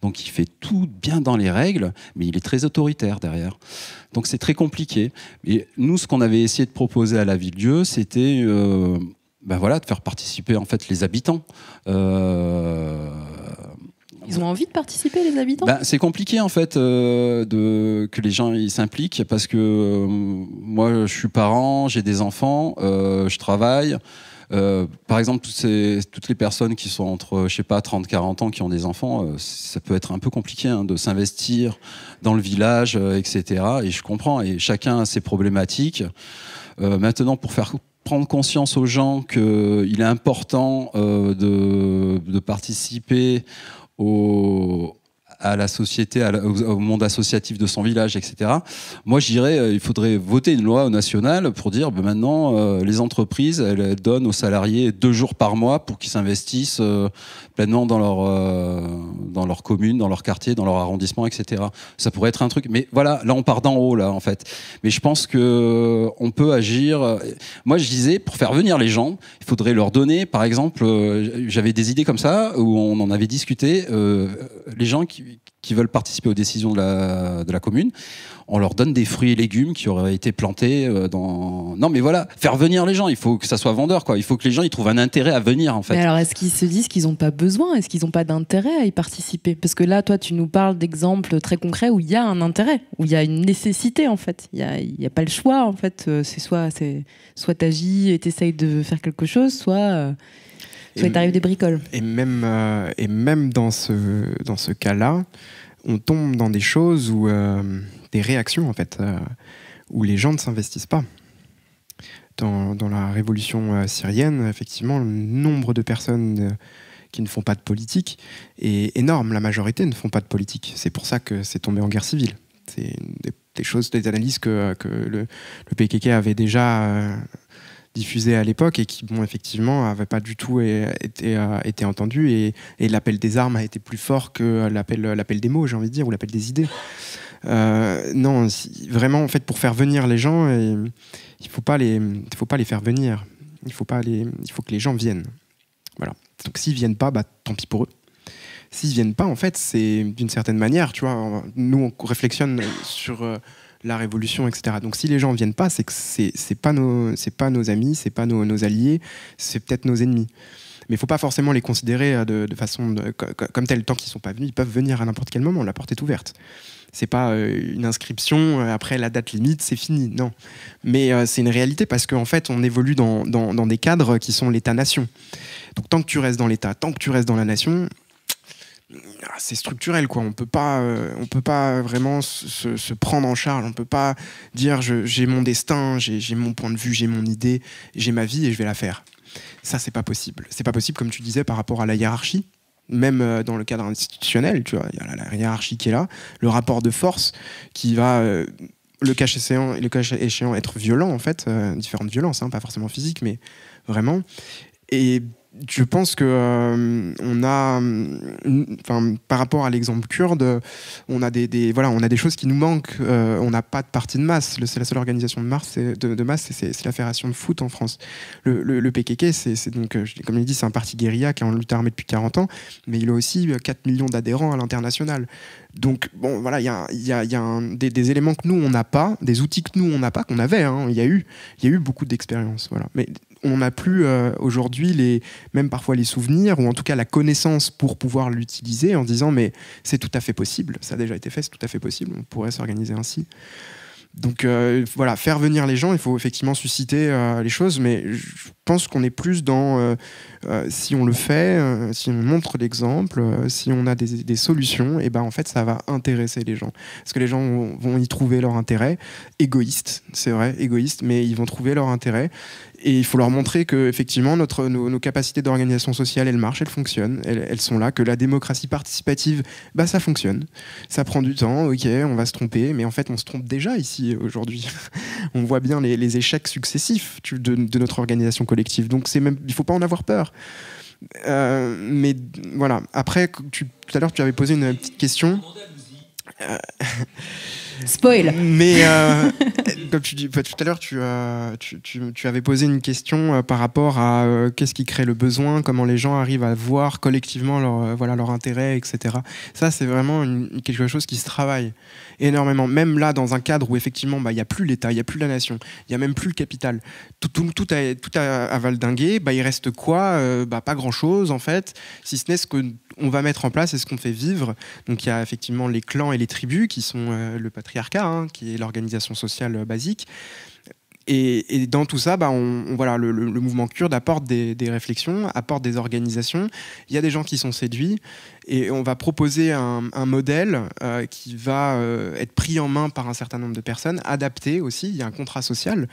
donc il fait tout bien dans les règles, mais il est très autoritaire derrière. Donc c'est très compliqué. Et nous, ce qu'on avait essayé de proposer à la Villedieu, c'était de faire participer en fait les habitants. Ils ont envie de participer, les habitants? C'est compliqué en fait que les gens s'impliquent, parce que moi je suis parent, j'ai des enfants, je travaille. Par exemple, toutes les personnes qui sont entre, 30-40 ans, qui ont des enfants, ça peut être un peu compliqué de s'investir dans le village, etc. Et je comprends, et chacun a ses problématiques. Maintenant, pour faire prendre conscience aux gens qu'il est important de participer à la société, au monde associatif de son village, etc. Moi, je dirais, il faudrait voter une loi nationale pour dire, maintenant, les entreprises, elles donnent aux salariés 2 jours par mois pour qu'ils s'investissent pleinement dans leur commune, dans leur quartier, dans leur arrondissement, etc. Ça pourrait être un truc. Mais voilà, là, on part d'en haut, là, en fait. Mais je pense que on peut agir. Moi, je disais, pour faire venir les gens, il faudrait leur donner, par exemple, j'avais des idées comme ça, où on en avait discuté, les gens qui veulent participer aux décisions de la commune, on leur donne des fruits et légumes qui auraient été plantés dans... Non, mais voilà, faire venir les gens, il faut que ça soit vendeur, quoi. Il faut que les gens ils trouvent un intérêt à venir, en fait. Mais alors, est-ce qu'ils se disent qu'ils n'ont pas besoin? Est-ce qu'ils n'ont pas d'intérêt à y participer? Parce que là, toi, tu nous parles d'exemples très concrets où il y a un intérêt, où il y a une nécessité, en fait. Il y a pas le choix, en fait. C'est soit t'agis et t'essayes de faire quelque chose, soit il t'arrive des bricoles. Et même dans ce cas-là, on tombe dans des choses où des réactions en fait, où les gens ne s'investissent pas. Dans la révolution syrienne, effectivement, le nombre de personnes qui ne font pas de politique est énorme. La majorité ne font pas de politique. C'est pour ça que c'est tombé en guerre civile. C'est des choses, des analyses que le PKK avait déjà diffusées à l'époque et qui, bon, effectivement, n'avaient pas du tout été entendues. Et l'appel des armes a été plus fort que l'appel des mots, j'ai envie de dire, ou l'appel des idées. Non, vraiment, en fait, pour faire venir les gens, il faut pas les faire venir. Il faut que les gens viennent. Voilà. Donc s'ils viennent pas, tant pis pour eux. S'ils viennent pas, en fait, c'est d'une certaine manière, tu vois, nous on réflexionne sur la révolution, etc. Donc si les gens viennent pas, c'est que c'est pas nos amis, c'est pas nos alliés, c'est peut-être nos ennemis. Mais il faut pas forcément les considérer de façon comme tel. Tant qu'ils sont pas venus, ils peuvent venir à n'importe quel moment. La porte est ouverte. C'est pas une inscription après la date limite, c'est fini. Non, mais c'est une réalité parce qu'en fait, on évolue dans des cadres qui sont l'État-nation. Donc tant que tu restes dans l'État, tant que tu restes dans la nation, c'est structurel, quoi. On peut pas vraiment se prendre en charge. On peut pas dire j'ai mon destin, j'ai mon point de vue, j'ai mon idée, j'ai ma vie et je vais la faire. Ça, c'est pas possible. C'est pas possible, comme tu disais, par rapport à la hiérarchie. Même dans le cadre institutionnel, tu vois, il y a la hiérarchie qui est là, le rapport de force qui va, le cas échéant, être violent, en fait, différentes violences, hein, pas forcément physiques, mais vraiment. Et je pense que on a, par rapport à l'exemple kurde, on a des choses qui nous manquent. On n'a pas de parti de masse. C'est la seule organisation de masse, c'est la Fédération de foot en France. Le PKK, c'est donc, comme je l'ai dit, c'est un parti guérilla qui est en lutte armée depuis 40 ans, mais il a aussi 4 millions d'adhérents à l'international. Donc bon, voilà, il y a des éléments que nous on n'a pas, des outils que nous on n'a pas, qu'on avait. Hein, il y a eu beaucoup d'expériences, voilà. Mais on n'a plus aujourd'hui même parfois les souvenirs, ou en tout cas la connaissance pour pouvoir l'utiliser en disant mais c'est tout à fait possible, ça a déjà été fait, c'est tout à fait possible, on pourrait s'organiser ainsi. Donc voilà, faire venir les gens, il faut effectivement susciter les choses, mais je pense qu'on est plus dans si on le fait, si on montre l'exemple, si on a des solutions, et ben en fait ça va intéresser les gens, parce que les gens vont y trouver leur intérêt, égoïste, c'est vrai, égoïste, mais ils vont trouver leur intérêt. Et il faut leur montrer que effectivement nos capacités d'organisation sociale, elles marchent, elles fonctionnent, elles sont là, que la démocratie participative, ça fonctionne. Ça prend du temps, ok, on va se tromper, mais en fait on se trompe déjà ici aujourd'hui. On voit bien les échecs successifs de notre organisation collective. Donc il faut pas en avoir peur. Mais voilà. Après, tout à l'heure tu avais posé une petite question. Spoil. Mais comme tu dis, tout à l'heure, tu avais posé une question par rapport à qu'est-ce qui crée le besoin, comment les gens arrivent à voir collectivement leur intérêt, etc. Ça, c'est vraiment quelque chose qui se travaille énormément. Même là, dans un cadre où effectivement, il n'y a plus l'État, il n'y a plus la nation, il n'y a même plus le capital. Tout a valdingué. Il reste quoi? Pas grand-chose, en fait, si ce n'est ce qu'on va mettre en place et ce qu'on fait vivre. Donc, il y a effectivement les clans et les tribus qui sont le patriarcat, hein, qui est l'organisation sociale basique. Et dans tout ça, voilà, le mouvement kurde apporte des réflexions, apporte des organisations. Il y a des gens qui sont séduits Et on va proposer un modèle qui va être pris en main par un certain nombre de personnes, adapté aussi, il y a un contrat social,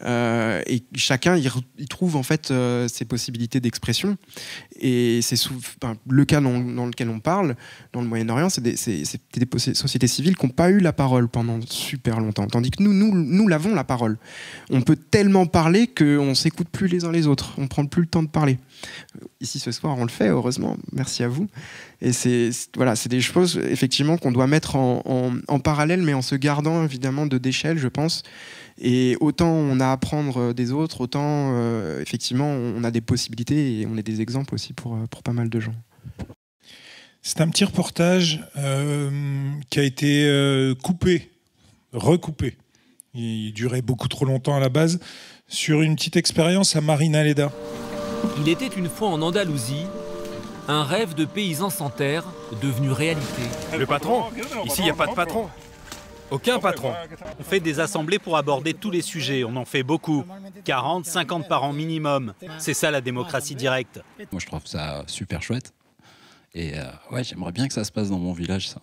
et chacun y trouve en fait ses possibilités d'expression. Et c'est le cas dans lequel on parle, dans le Moyen-Orient, c'est des sociétés civiles qui n'ont pas eu la parole pendant super longtemps, tandis que nous l'avons la parole. On peut tellement parler qu'on ne s'écoute plus les uns les autres, on ne prend plus le temps de parler. Ici ce soir on le fait, heureusement, merci à vous. Et c'est des choses effectivement qu'on doit mettre en parallèle, mais en se gardant évidemment d'échelle, je pense. Et autant on a à apprendre des autres, autant effectivement on a des possibilités et on est des exemples aussi pour pas mal de gens. C'est un petit reportage qui a été recoupé. Il durait beaucoup trop longtemps à la base, sur une petite expérience à Marinaleda. Il était une fois en Andalousie, un rêve de paysan sans terre devenu réalité. Le patron? Ici, il n'y a pas de patron. Aucun patron. On fait des assemblées pour aborder tous les sujets. On en fait beaucoup. 40, 50 par an minimum. C'est ça la démocratie directe. Moi, je trouve ça super chouette. Et ouais, j'aimerais bien que ça se passe dans mon village, ça.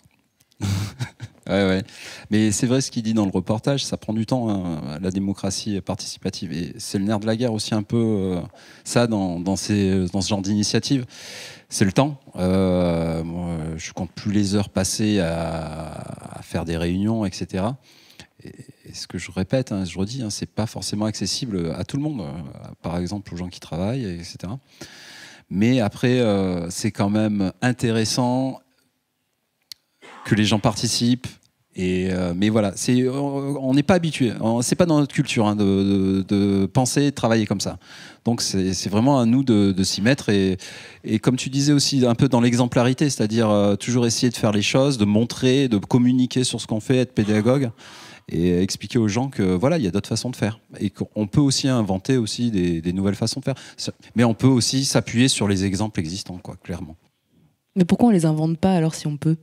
Ouais. Mais c'est vrai ce qu'il dit dans le reportage, ça prend du temps, hein, la démocratie participative. Et c'est le nerf de la guerre aussi un peu, ça, dans ce genre d'initiative. C'est le temps. Moi, je compte plus les heures passées à faire des réunions, etc. Et ce que je répète, hein, je redis, hein, c'est pas forcément accessible à tout le monde. Par exemple, aux gens qui travaillent, etc. Mais après, c'est quand même intéressant que les gens participent. Mais voilà, on n'est pas habitué. C'est pas dans notre culture hein, de penser et de travailler comme ça. Donc c'est vraiment à nous de s'y mettre. Et comme tu disais aussi, un peu dans l'exemplarité, c'est-à-dire toujours essayer de faire les choses, de montrer, de communiquer sur ce qu'on fait, être pédagogue et expliquer aux gens que voilà, il y a d'autres façons de faire. Et qu'on peut aussi inventer aussi des nouvelles façons de faire. Mais on peut aussi s'appuyer sur les exemples existants, quoi, clairement. Mais pourquoi on les invente pas alors si on peut ?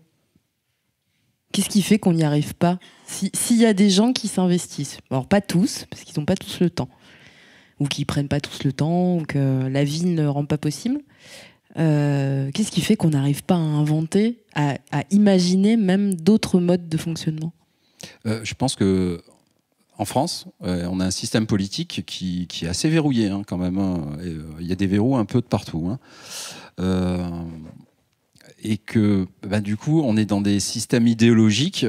Qu'est-ce qui fait qu'on n'y arrive pas ? S'il y a des gens qui s'investissent, alors pas tous, parce qu'ils n'ont pas tous le temps, ou qui prennent pas tous le temps, ou que la vie ne rend pas possible, qu'est-ce qui fait qu'on n'arrive pas à inventer, à imaginer même d'autres modes de fonctionnement ? Je pense que en France, on a un système politique qui est assez verrouillé hein, quand même. Hein, il y a des verrous un peu de partout. Hein. Et que du coup on est dans des systèmes idéologiques.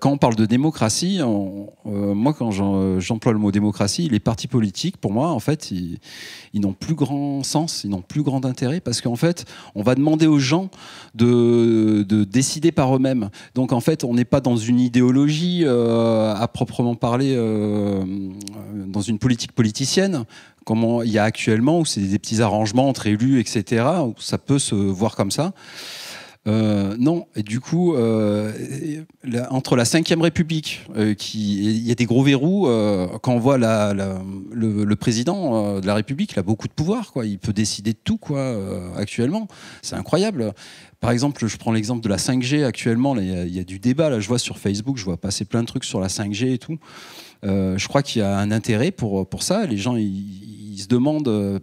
Quand on parle de démocratie, moi quand j'emploie le mot démocratie, les partis politiques pour moi en fait ils n'ont plus grand sens, ils n'ont plus grand intérêt parce qu'en fait on va demander aux gens de décider par eux-mêmes. Donc en fait on n'est pas dans une idéologie à proprement parler, dans une politique politicienne comme il y a actuellement, où c'est des petits arrangements entre élus, etc., où ça peut se voir comme ça. Non, et du coup, entre la Ve République, il y a des gros verrous, quand on voit le président de la République, il a beaucoup de pouvoir, quoi. Il peut décider de tout, quoi, actuellement. C'est incroyable. Par exemple, je prends l'exemple de la 5G actuellement, il y a du débat, là, je vois sur Facebook, je vois passer plein de trucs sur la 5G et tout. Je crois qu'il y a un intérêt pour ça. Les gens, ils se demandent,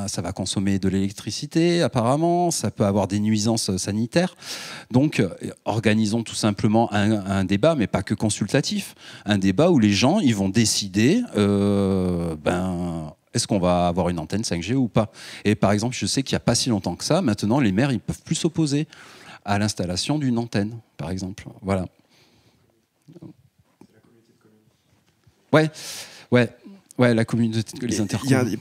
ça va consommer de l'électricité, apparemment, ça peut avoir des nuisances sanitaires. Donc, organisons tout simplement un débat, mais pas que consultatif. Un débat où les gens, ils vont décider, est-ce qu'on va avoir une antenne 5G ou pas? Et par exemple, je sais qu'il n'y a pas si longtemps que ça, maintenant, les maires, ils ne peuvent plus s'opposer à l'installation d'une antenne, par exemple. Voilà. Ouais, la communauté, les intercommunes.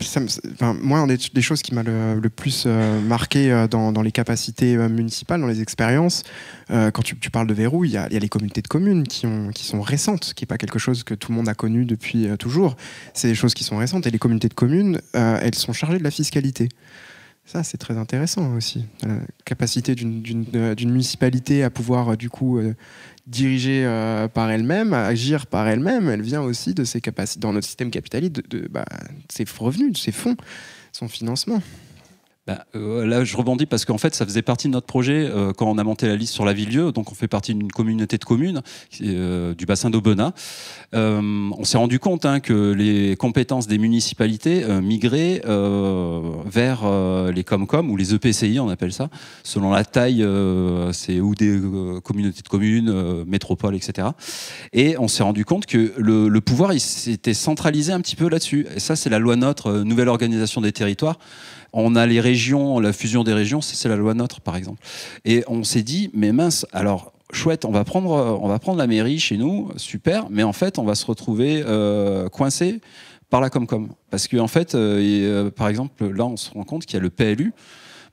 Moi, une des choses qui m'a le plus marqué dans les capacités municipales, dans les expériences, quand tu parles de verrou, il y a les communautés de communes qui sont récentes, qui n'est pas quelque chose que tout le monde a connu depuis toujours. C'est des choses qui sont récentes. Et les communautés de communes, elles sont chargées de la fiscalité. Ça, c'est très intéressant aussi. La capacité d'une municipalité à pouvoir, du coup, diriger par elle-même, agir par elle-même, elle vient aussi de ses capacités, dans notre système capitaliste, de ses revenus, de ses fonds, son financement. Là, je rebondis parce qu'en fait, ça faisait partie de notre projet quand on a monté la liste sur la Ville-Lieu. Donc, on fait partie d'une communauté de communes du bassin d'Aubenas. On s'est rendu compte que les compétences des municipalités migraient vers les Comcom ou les EPCI, on appelle ça, selon la taille, c'est ou des communautés de communes, métropoles, etc. Et on s'est rendu compte que le pouvoir, il s'était centralisé un petit peu là-dessus. Et ça, c'est la loi NOTRe, nouvelle organisation des territoires. On a les régions, la fusion des régions, c'est la loi NOTRe, par exemple. Et on s'est dit, mais mince, alors, chouette, on va prendre la mairie chez nous, super, mais en fait, on va se retrouver coincé par la Comcom. Parce qu'en fait, par exemple, là, on se rend compte qu'il y a le PLU.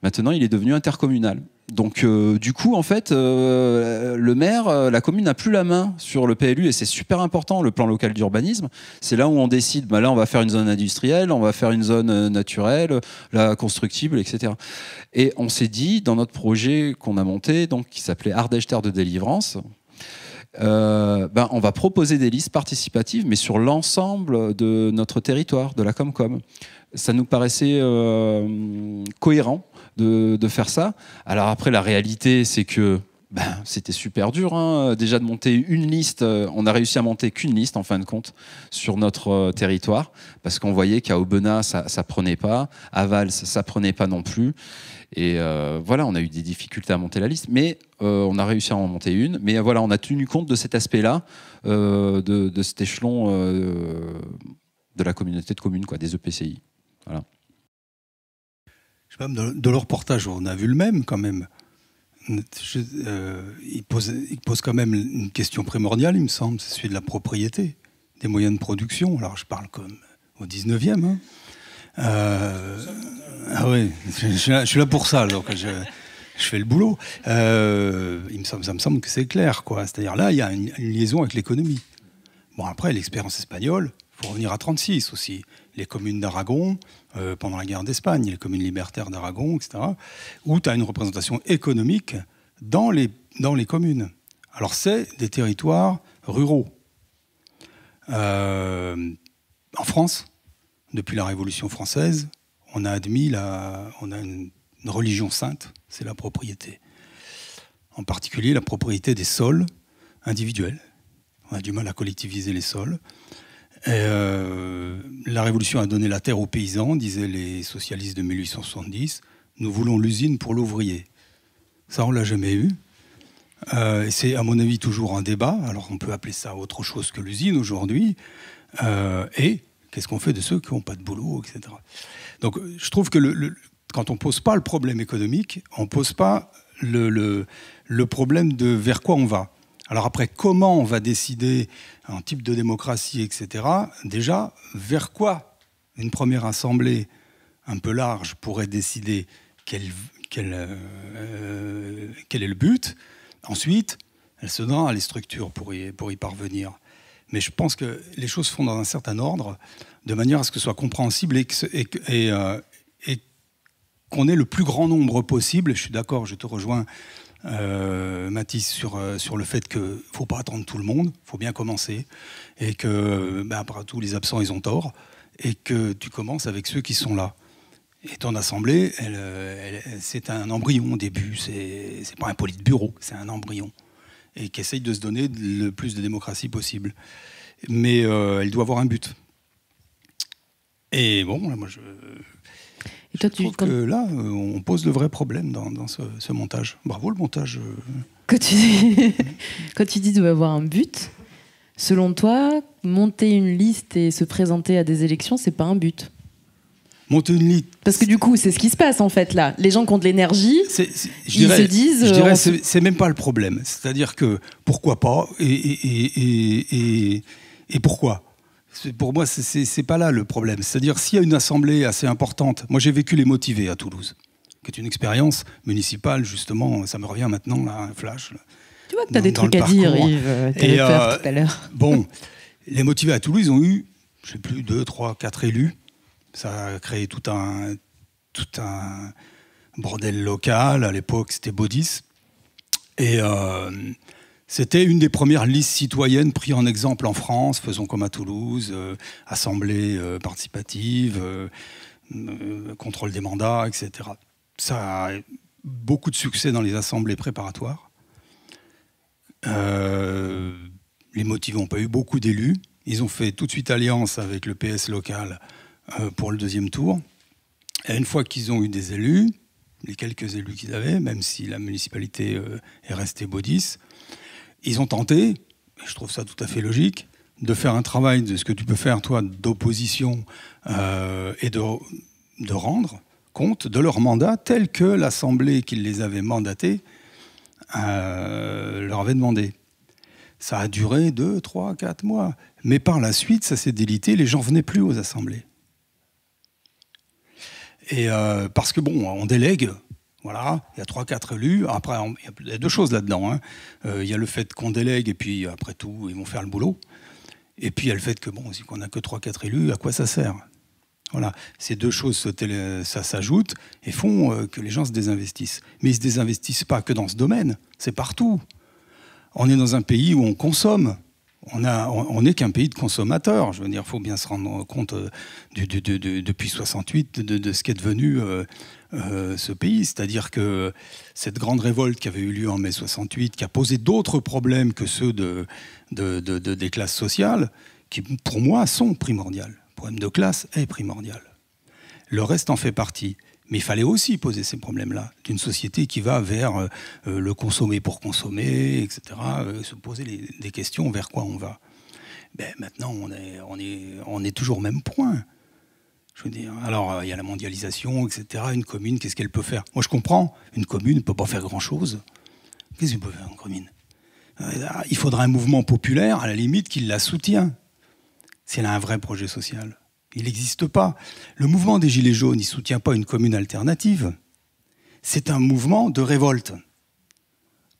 Maintenant, il est devenu intercommunal. Donc, du coup, en fait, le maire, la commune n'a plus la main sur le PLU et c'est super important, le plan local d'urbanisme. C'est là où on décide, là, on va faire une zone industrielle, on va faire une zone naturelle, la constructible, etc. Et on s'est dit, dans notre projet qu'on a monté, donc, qui s'appelait Ardèche Terre de Délivrance, on va proposer des listes participatives, mais sur l'ensemble de notre territoire, de la Comcom. Ça nous paraissait cohérent de faire ça. Alors après, la réalité, c'est que c'était super dur. Déjà de monter une liste, on a réussi à monter qu'une liste en fin de compte sur notre territoire, parce qu'on voyait qu'à Aubenas, ça prenait pas, à Vals, ça prenait pas non plus. Et voilà, on a eu des difficultés à monter la liste, mais on a réussi à en monter une. Mais voilà, on a tenu compte de cet aspect-là, de cet échelon de la communauté de communes, des EPCI. Voilà. Je sais pas, de leur reportage, on a vu le même quand même. Il pose quand même une question primordiale, il me semble, c'est celui de la propriété, des moyens de production. Alors je parle comme au 19e. Ah oui, je suis là pour ça, donc je fais le boulot. Ça me semble que c'est clair, quoi. C'est-à-dire là, il y a une liaison avec l'économie. Bon, après, l'expérience espagnole, il faut revenir à 1936 aussi. Les communes d'Aragon, pendant la guerre d'Espagne, les communes libertaires d'Aragon, etc., où tu as une représentation économique dans les communes. Alors, c'est des territoires ruraux. En France, depuis la Révolution française, on a admis une religion sainte, c'est la propriété. En particulier, la propriété des sols individuels. On a du mal à collectiviser les sols. La Révolution a donné la terre aux paysans, disaient les socialistes de 1870. Nous voulons l'usine pour l'ouvrier. Ça, on ne l'a jamais eu. Et c'est, à mon avis, toujours un débat. Alors, on peut appeler ça autre chose que l'usine aujourd'hui. Et qu'est-ce qu'on fait de ceux qui n'ont pas de boulot, etc. Donc, je trouve que quand on ne pose pas le problème économique, on ne pose pas le problème de vers quoi on va. Alors après, comment on va décider un type de démocratie, etc. Déjà, vers quoi une première assemblée un peu large pourrait décider quel est le but. Ensuite, elle se donnera les structures pour y parvenir. Mais je pense que les choses se font dans un certain ordre, de manière à ce que ce soit compréhensible et qu'on ait le plus grand nombre possible. Je suis d'accord, je te rejoins, Mathis, sur le fait qu'il ne faut pas attendre tout le monde, il faut bien commencer, et que, après tout, les absents, ils ont tort, et que tu commences avec ceux qui sont là. Et ton assemblée, c'est un embryon au début, c'est pas un politburo, c'est un embryon, et qui essaye de se donner le plus de démocratie possible. Mais elle doit avoir un but. Et bon, là, moi, Et toi, je trouve que là, on pose le vrai problème dans ce montage. Bravo le montage. Quand tu dis doit avoir un but, selon toi, monter une liste et se présenter à des élections, c'est pas un but? Monter une liste. Parce que du coup, c'est ce qui se passe en fait là. Les gens qui ont de l'énergie, ils se disent. Je dirais, c'est même pas le problème. C'est-à-dire que pourquoi pas et pourquoi. Pour moi, c'est pas là le problème. C'est-à-dire, s'il y a une assemblée assez importante... Moi, j'ai vécu les Motivés à Toulouse, qui est une expérience municipale, justement. Ça me revient maintenant, là, un flash. Là, tu vois que tu as des trucs à dire, Yves. Tu peur tout à l'heure. Bon, les Motivés à Toulouse, ils ont eu, je sais plus, 2, 3, 4 élus. Ça a créé tout un bordel local. À l'époque, c'était Baudis. Et... c'était une des premières listes citoyennes prises en exemple en France, faisons comme à Toulouse, assemblée participative, contrôle des mandats, etc. Ça a beaucoup de succès dans les assemblées préparatoires. Les motivés n'ont pas eu beaucoup d'élus. Ils ont fait tout de suite alliance avec le PS local pour le deuxième tour. Et une fois qu'ils ont eu des élus, les quelques élus qu'ils avaient, même si la municipalité est restée baudice, ils ont tenté, et je trouve ça tout à fait logique, de faire un travail de ce que tu peux faire, toi, d'opposition et de rendre compte de leur mandat tel que l'Assemblée qui les avait mandatés leur avait demandé. Ça a duré 2, 3, 4 mois. Mais par la suite, ça s'est délité, les gens ne venaient plus aux assemblées. Et parce que, bon, on délègue, voilà, il y a 3-4 élus. Après, il y a deux choses là-dedans. Hein. Il y a le fait qu'on délègue, et puis après tout, ils vont faire le boulot. Et puis il y a le fait que, bon, si on n'a que 3-4 élus, à quoi ça sert? Voilà, ces deux choses, ça s'ajoute et font que les gens se désinvestissent. Mais ils ne se désinvestissent pas que dans ce domaine, c'est partout. On est dans un pays où on consomme. On n'est qu'un pays de consommateurs. Je veux dire, il faut bien se rendre compte depuis 68 de ce qu'est devenu ce pays. C'est-à-dire que cette grande révolte qui avait eu lieu en mai 68, qui a posé d'autres problèmes que ceux des classes sociales, qui pour moi sont primordiales. Le problème de classe est primordial. Le reste en fait partie. Mais il fallait aussi poser ces problèmes-là, d'une société qui va vers le consommer pour consommer, etc., se poser des questions vers quoi on va. Ben, maintenant, on est toujours au même point. Je veux dire, alors, il y a la mondialisation, etc., une commune, qu'est-ce qu'elle peut faire? Moi, je comprends, une commune ne peut pas faire grand-chose. Qu'est-ce qu'elle peut faire, une commune? Il faudra un mouvement populaire, à la limite, qui la soutient, si elle a un vrai projet social. Il n'existe pas. Le mouvement des Gilets jaunes, il ne soutient pas une commune alternative. C'est un mouvement de révolte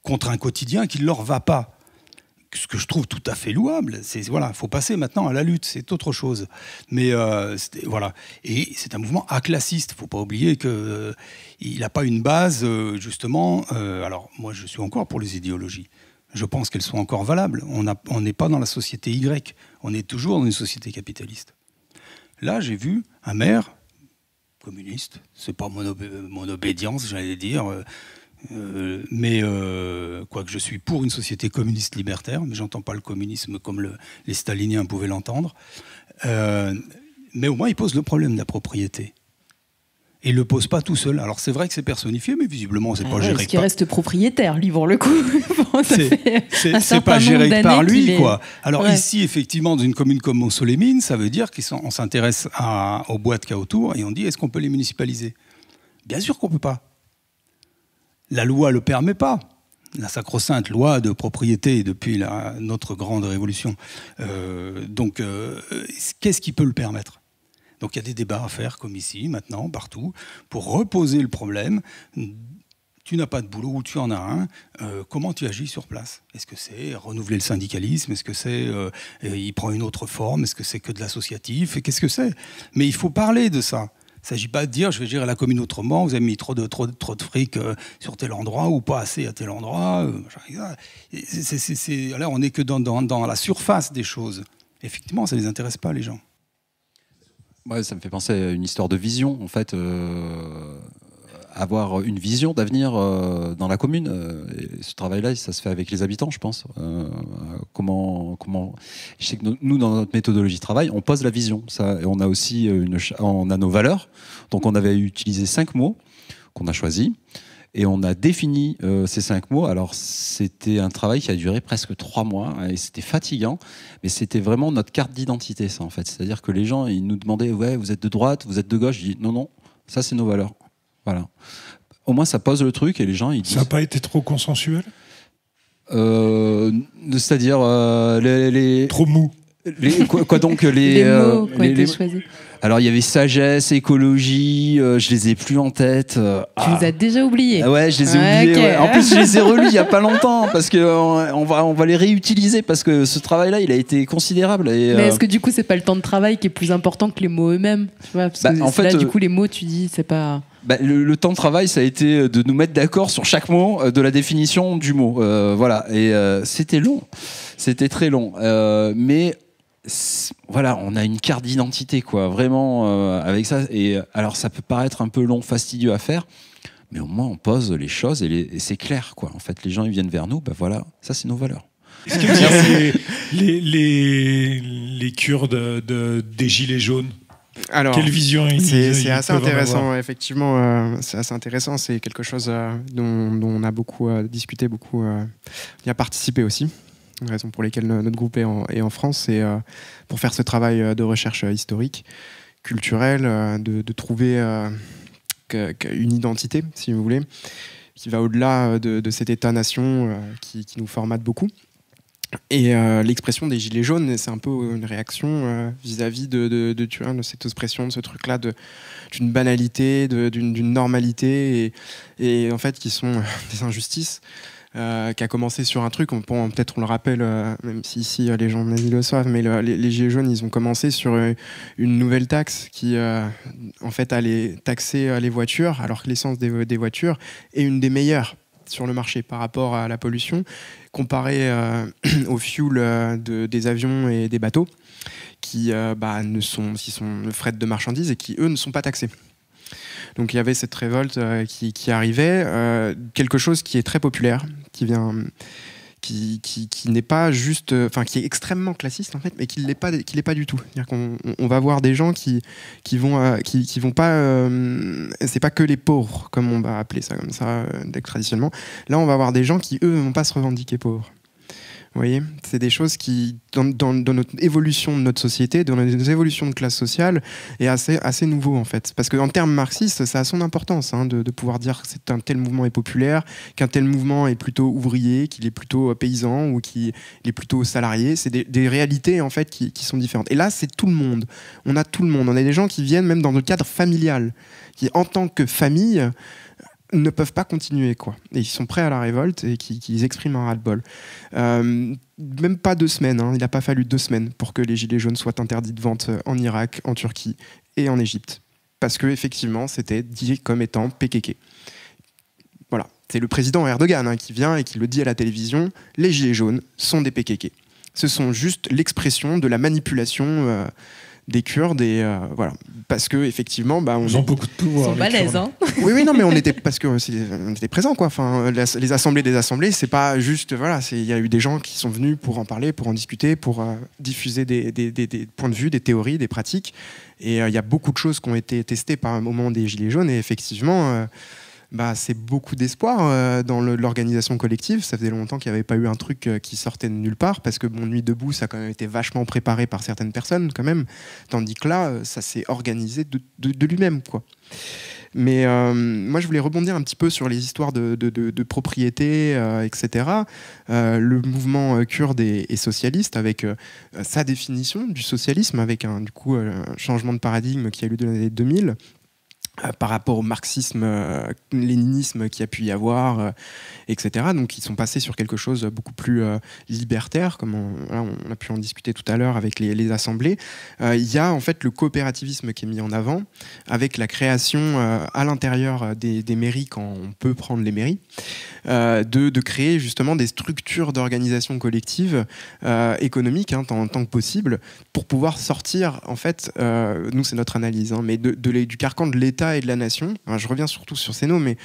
contre un quotidien qui ne leur va pas. Ce que je trouve tout à fait louable. Voilà, faut passer maintenant à la lutte, c'est autre chose. Mais voilà. Et c'est un mouvement aclassiste. Il ne faut pas oublier qu'il n'a pas une base, justement. Alors, moi, je suis encore pour les idéologies. Je pense qu'elles sont encore valables. On n'est pas dans la société Y. On est toujours dans une société capitaliste. Là, j'ai vu un maire communiste, c'est pas mon obédience, j'allais dire, mais quoique je suis pour une société communiste libertaire, mais j'entends pas le communisme comme les staliniens pouvaient l'entendre, mais au moins il pose le problème de la propriété. Et il ne le pose pas tout seul. Alors c'est vrai que c'est personnifié, mais visiblement c'est pas géré. Parce qu'il reste propriétaire, lui, pour le coup. C'est pas géré par lui, quoi. Alors ici, effectivement, dans une commune comme Montceau-les-Mines, ça veut dire qu'on s'intéresse aux boîtes qu'il y a autour et on dit est-ce qu'on peut les municipaliser? Bien sûr qu'on peut pas. La loi le permet pas. La sacro-sainte loi de propriété depuis notre grande révolution. Donc, qu'est-ce qui peut le permettre? Donc il y a des débats à faire, comme ici, maintenant, partout, pour reposer le problème. Tu n'as pas de boulot ou tu en as un, comment tu agis sur place? Est-ce que c'est renouveler le syndicalisme? Est-ce que c'est il prend une autre forme? Est-ce que c'est que de l'associatif? Qu'est-ce que c'est? Mais il faut parler de ça. Il ne s'agit pas de dire je vais gérer la commune autrement, vous avez mis trop de fric sur tel endroit ou pas assez à tel endroit. Là, on n'est que dans la surface des choses. Effectivement, ça ne les intéresse pas, les gens. Ouais, ça me fait penser à une histoire de vision, en fait. Avoir une vision d'avenir dans la commune. Et ce travail-là, ça se fait avec les habitants, je pense. Comment je sais que nous, dans notre méthodologie de travail, on pose la vision. Ça, et on a aussi on a nos valeurs. Donc, on avait utilisé 5 mots qu'on a choisis. Et on a défini ces 5 mots. Alors, c'était un travail qui a duré presque 3 mois. Et c'était fatigant. Mais c'était vraiment notre carte d'identité, ça, en fait. C'est-à-dire que les gens, ils nous demandaient « Ouais, vous êtes de droite, vous êtes de gauche ?» Je dis « Non, non, ça, c'est nos valeurs. » Voilà. Au moins, ça pose le truc et les gens, ils disent... Ça n'a pas été trop consensuel? C'est-à-dire Trop mou. Quoi donc les mots qui ont été choisis. Alors il y avait sagesse, écologie, je les ai plus en tête. Tu les as déjà oubliés? Ouais, je les ai oubliés. Okay. Ouais. En plus, je les ai relus il y a pas longtemps parce que on va les réutiliser parce que ce travail-là, il a été considérable. Et, mais est-ce que du coup, c'est pas le temps de travail qui est plus important que les mots eux-mêmes? Tu vois, parce que en fait, là, du coup, les mots, tu dis, c'est pas. Le temps de travail, ça a été de nous mettre d'accord sur chaque mot, de la définition du mot. Voilà. Et c'était long. C'était très long. Mais voilà, on a une carte d'identité, quoi, vraiment, avec ça. Et alors, ça peut paraître un peu long, fastidieux à faire, mais au moins, on pose les choses et c'est clair, quoi. En fait, les gens, ils viennent vers nous, voilà, ça, c'est nos valeurs. Est-ce que les Kurdes des Gilets jaunes, alors, quelle vision c'est assez intéressant, effectivement. C'est assez intéressant. C'est quelque chose dont on a beaucoup discuté, beaucoup y a participé aussi. Une raison pour laquelle notre groupe est en France, c'est pour faire ce travail de recherche historique, culturelle, de trouver une identité, si vous voulez, qui va au-delà de cet État-nation qui nous formate beaucoup. Et l'expression des Gilets jaunes, c'est un peu une réaction vis-à-vis de cette expression, de ce truc-là, d'une banalité, d'une normalité, et en fait qui sont des injustices, qui a commencé sur un truc, peut-être on le rappelle, même si ici les gens le savent, mais les Gilets jaunes, ils ont commencé sur une nouvelle taxe qui en fait allait taxer les voitures, alors que l'essence des voitures est une des meilleures sur le marché par rapport à la pollution, comparé au fuel des avions et des bateaux qui sont le fret de marchandises et qui, eux, ne sont pas taxés. Donc il y avait cette révolte qui arrivait, quelque chose qui est très populaire, qui n'est pas juste, qui est extrêmement classiste en fait, mais qui l'est pas du tout. C'est-à-dire qu'on va voir des gens qui vont pas, c'est pas que les pauvres comme on va appeler ça comme ça traditionnellement. Là, on va voir des gens qui eux vont pas se revendiquer pauvres. Vous voyez, c'est des choses qui, dans notre évolution de notre société, dans notre évolution de classe sociale, est assez nouveau en fait. Parce qu'en termes marxistes, ça a son importance de pouvoir dire qu'un tel mouvement est populaire, qu'un tel mouvement est plutôt ouvrier, qu'il est plutôt paysan ou qu'il est plutôt salarié. C'est des réalités en fait qui sont différentes. Et là, c'est tout le monde. On a tout le monde. On a des gens qui viennent même dans le cadre familial, qui en tant que famille ne peuvent pas continuer, quoi. Et ils sont prêts à la révolte et qui expriment un ras-le-bol. Même pas 2 semaines, il n'a pas fallu 2 semaines pour que les Gilets jaunes soient interdits de vente en Irak, en Turquie et en Égypte. Parce que effectivement, c'était dit comme étant PKK. Voilà. C'est le président Erdogan qui vient et qui le dit à la télévision, les Gilets jaunes sont des PKK. Ce sont juste l'expression de la manipulation des Kurdes et voilà, parce que effectivement ils ont beaucoup de pouvoir. Ils sont balèzes, hein. Oui, non, mais on était présents, quoi. Enfin, les assemblées des assemblées, c'est pas juste, voilà, il y a eu des gens qui sont venus pour en parler, pour en discuter, pour diffuser des points de vue, des théories, des pratiques, et il y a beaucoup de choses qui ont été testées par un moment des Gilets jaunes, et effectivement. C'est beaucoup d'espoir dans l'organisation collective. Ça faisait longtemps qu'il n'y avait pas eu un truc qui sortait de nulle part, parce que Nuit debout, ça a quand même été vachement préparé par certaines personnes, quand même. Tandis que là, ça s'est organisé de lui-même, quoi. Mais moi, je voulais rebondir un petit peu sur les histoires de propriété, etc. Le mouvement kurde est socialiste, avec sa définition du socialisme, avec un changement de paradigme qui a eu lieu dans les années 2000. Par rapport au marxisme, léninisme qu'il y a pu y avoir, etc. Donc ils sont passés sur quelque chose de beaucoup plus libertaire, comme on a pu en discuter tout à l'heure avec les assemblées. Il y a en fait le coopérativisme qui est mis en avant, avec la création à l'intérieur des mairies, quand on peut prendre les mairies, de créer justement des structures d'organisation collective économique, tant que possible, pour pouvoir sortir, en fait, nous c'est notre analyse, mais du carcan de l'État et de la nation. Alors, je reviens surtout sur ces mots, mais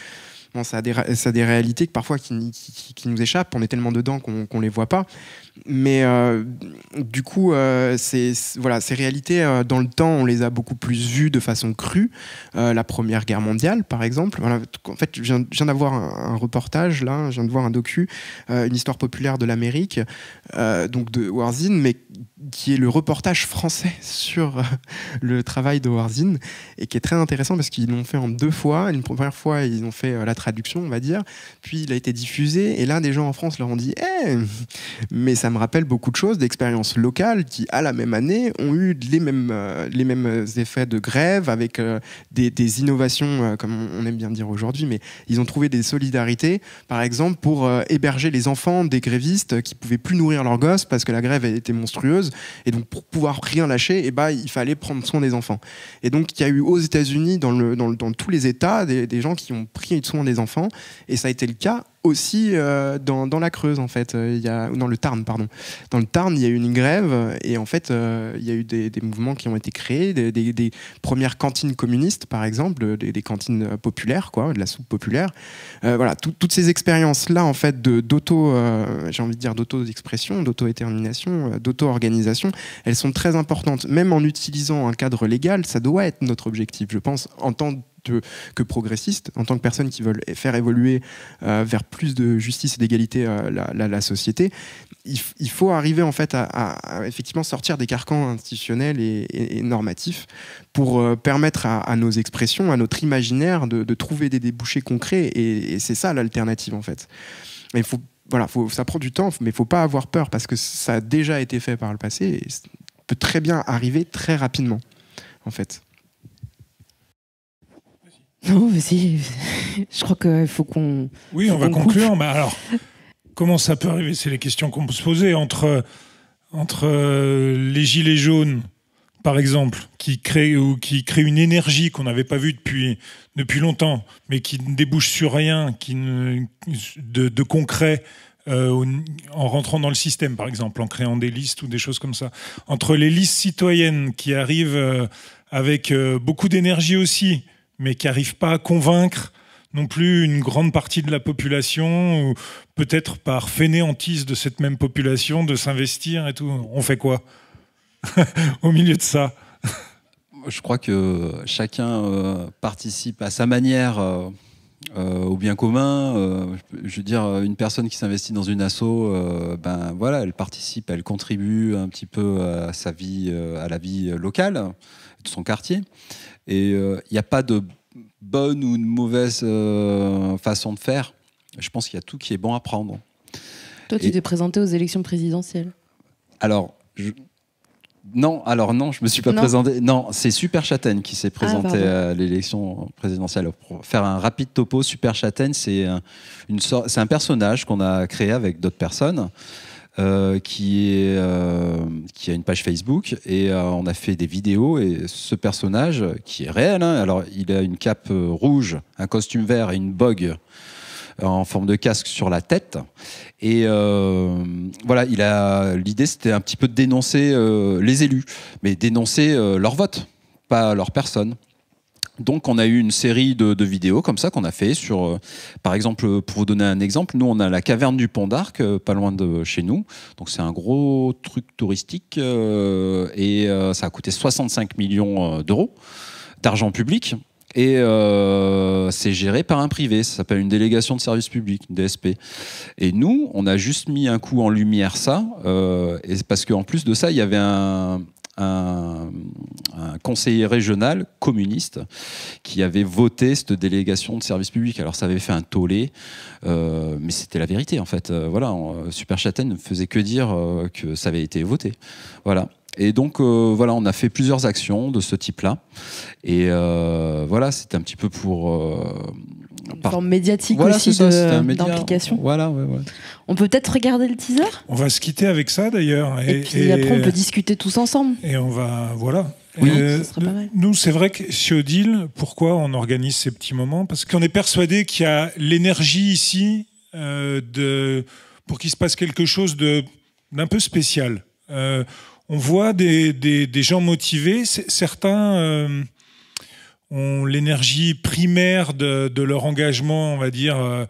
bon, ça a des réalités que parfois qui nous échappent. On est tellement dedans qu'on les voit pas. Mais du coup, ces réalités, dans le temps, on les a beaucoup plus vues de façon crue. La Première Guerre mondiale, par exemple. Voilà, en fait, je viens d'avoir un reportage, là, je viens de voir un docu, une histoire populaire de l'Amérique, donc de Warzin, mais qui est le reportage français sur le travail de Warzin, et qui est très intéressant parce qu'ils l'ont fait en 2 fois. Une première fois, ils ont fait la traduction, on va dire, puis il a été diffusé, et là, des gens en France leur ont dit mais ça me rappelle beaucoup de choses, d'expériences locales qui, à la même année, ont eu les mêmes effets de grève, avec des innovations, comme on aime bien dire aujourd'hui, mais ils ont trouvé des solidarités, par exemple, pour héberger les enfants des grévistes qui pouvaient plus nourrir leurs gosses parce que la grève était monstrueuse, et donc pour pouvoir rien lâcher, il fallait prendre soin des enfants. Et donc il y a eu aux États-Unis, dans tous les États, des gens qui ont pris soin des enfants, et ça a été le cas aussi dans la Creuse, en fait. Dans le Tarn, pardon. Dans le Tarn, il y a eu une grève, et en fait, il y a eu des mouvements qui ont été créés, des premières cantines communistes, par exemple, des cantines populaires, quoi, de la soupe populaire. Voilà, toutes ces expériences-là, en fait, j'ai envie de dire d'auto-expression, d'auto-détermination, d'auto-organisation, elles sont très importantes. Même en utilisant un cadre légal, ça doit être notre objectif, je pense, en tant que progressistes, en tant que personnes qui veulent faire évoluer vers plus de justice et d'égalité la société, il faut arriver en fait à effectivement sortir des carcans institutionnels et normatifs pour permettre à nos expressions, à notre imaginaire de trouver des débouchés concrets, et c'est ça l'alternative en fait. Mais ça prend du temps, mais il ne faut pas avoir peur, parce que ça a déjà été fait par le passé, et ça peut très bien arriver très rapidement en fait. Non, vas-y. Je crois qu'il faut qu'on... Oui, on va conclure. Mais alors, comment ça peut arriver? C'est les questions qu'on peut se poser. Entre les gilets jaunes, par exemple, qui créent une énergie qu'on n'avait pas vue depuis longtemps, mais qui ne débouche sur rien de concret, en rentrant dans le système, par exemple, en créant des listes ou des choses comme ça. Entre les listes citoyennes qui arrivent avec beaucoup d'énergie aussi, mais qui n'arrivent pas à convaincre non plus une grande partie de la population, ou peut-être par fainéantise de cette même population, de s'investir et tout. On fait quoi au milieu de ça? Je crois que chacun participe à sa manière au bien commun. Je veux dire, une personne qui s'investit dans une asso, elle participe, elle contribue un petit peu à sa vie, à la vie locale de son quartier. Et il n'y a pas de bonne ou de mauvaise façon de faire. Je pense qu'il y a tout qui est bon à prendre. Toi, tu t'es présenté aux élections présidentielles? Alors, non, je me suis pas présenté. Non, c'est Super Châtaigne qui s'est présenté à l'élection présidentielle. Pour faire un rapide topo, Super Châtaigne, c'est un personnage qu'on a créé avec d'autres personnes. Qui a une page Facebook, et on a fait des vidéos, et ce personnage qui est réel, alors il a une cape rouge, un costume vert et une bogue en forme de casque sur la tête, et l'idée c'était un petit peu de dénoncer les élus, mais dénoncer leur vote, pas leur personne. Donc on a eu une série de vidéos comme ça qu'on a fait sur, par exemple, pour vous donner un exemple, nous on a la caverne du Pont d'Arc, pas loin de chez nous, donc c'est un gros truc touristique, et ça a coûté 65 millions d'euros d'argent public, et c'est géré par un privé, ça s'appelle une délégation de service public, une DSP. Et nous, on a juste mis un coup en lumière ça, et parce qu'en plus de ça, il y avait un conseiller régional communiste qui avait voté cette délégation de service public. Alors ça avait fait un tollé, mais c'était la vérité en fait. Super Châtaigne ne faisait que dire que ça avait été voté. Voilà. Et donc on a fait plusieurs actions de ce type-là. Et c'était un petit peu pour... une forme médiatique aussi d'implication. Voilà. On peut peut-être regarder le teaser? On va se quitter avec ça d'ailleurs. Et puis après on peut discuter tous ensemble. Et on va... Voilà. Oui, ça serait pas mal. Nous, c'est vrai que chez Odile, pourquoi on organise ces petits moments? Parce qu'on est persuadé qu'il y a l'énergie ici pour qu'il se passe quelque chose d'un peu spécial. On voit des gens motivés. Certains ont l'énergie primaire de leur engagement, on va dire,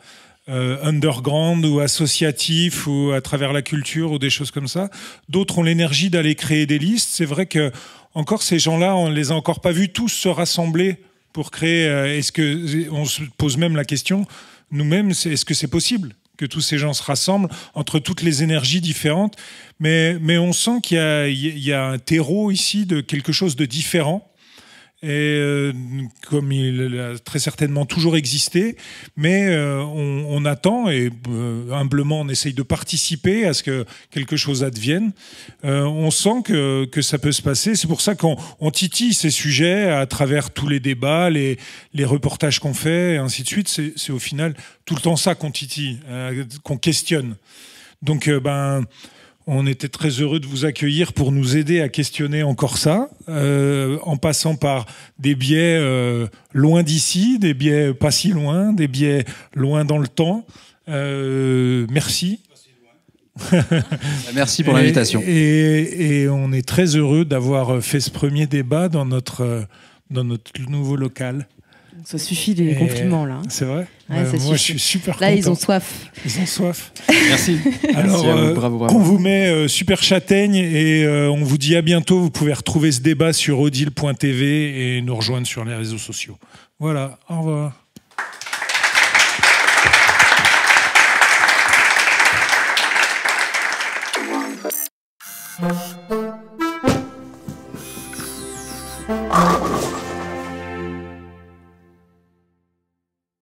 underground ou associatif, ou à travers la culture ou des choses comme ça. D'autres ont l'énergie d'aller créer des listes. C'est vrai que encore ces gens-là, on ne les a encore pas vus tous se rassembler pour créer. On se pose même la question, nous-mêmes, est-ce que c'est possible que tous ces gens se rassemblent entre toutes les énergies différentes? Mais on sent qu'il y a un terreau ici de quelque chose de différent. Et comme il a très certainement toujours existé, mais on attend, et humblement on essaye de participer à ce que quelque chose advienne. On sent que ça peut se passer. C'est pour ça qu'on titille ces sujets à travers tous les débats, les reportages qu'on fait, et ainsi de suite. C'est au final tout le temps ça qu'on titille, qu'on questionne. Donc On était très heureux de vous accueillir pour nous aider à questionner encore ça, en passant par des biais loin d'ici, des biais pas si loin, des biais loin dans le temps. Merci. Merci pour l'invitation. Et on est très heureux d'avoir fait ce premier débat dans notre nouveau local. Ça suffit les compliments là. C'est vrai. Ouais, moi, je suis super content. Là, ils ont soif. Ils ont soif. Merci. Alors, Merci à vous. Bravo. on vous met Super Châtaigne et on vous dit à bientôt. Vous pouvez retrouver ce débat sur odile.tv et nous rejoindre sur les réseaux sociaux. Voilà. Au revoir.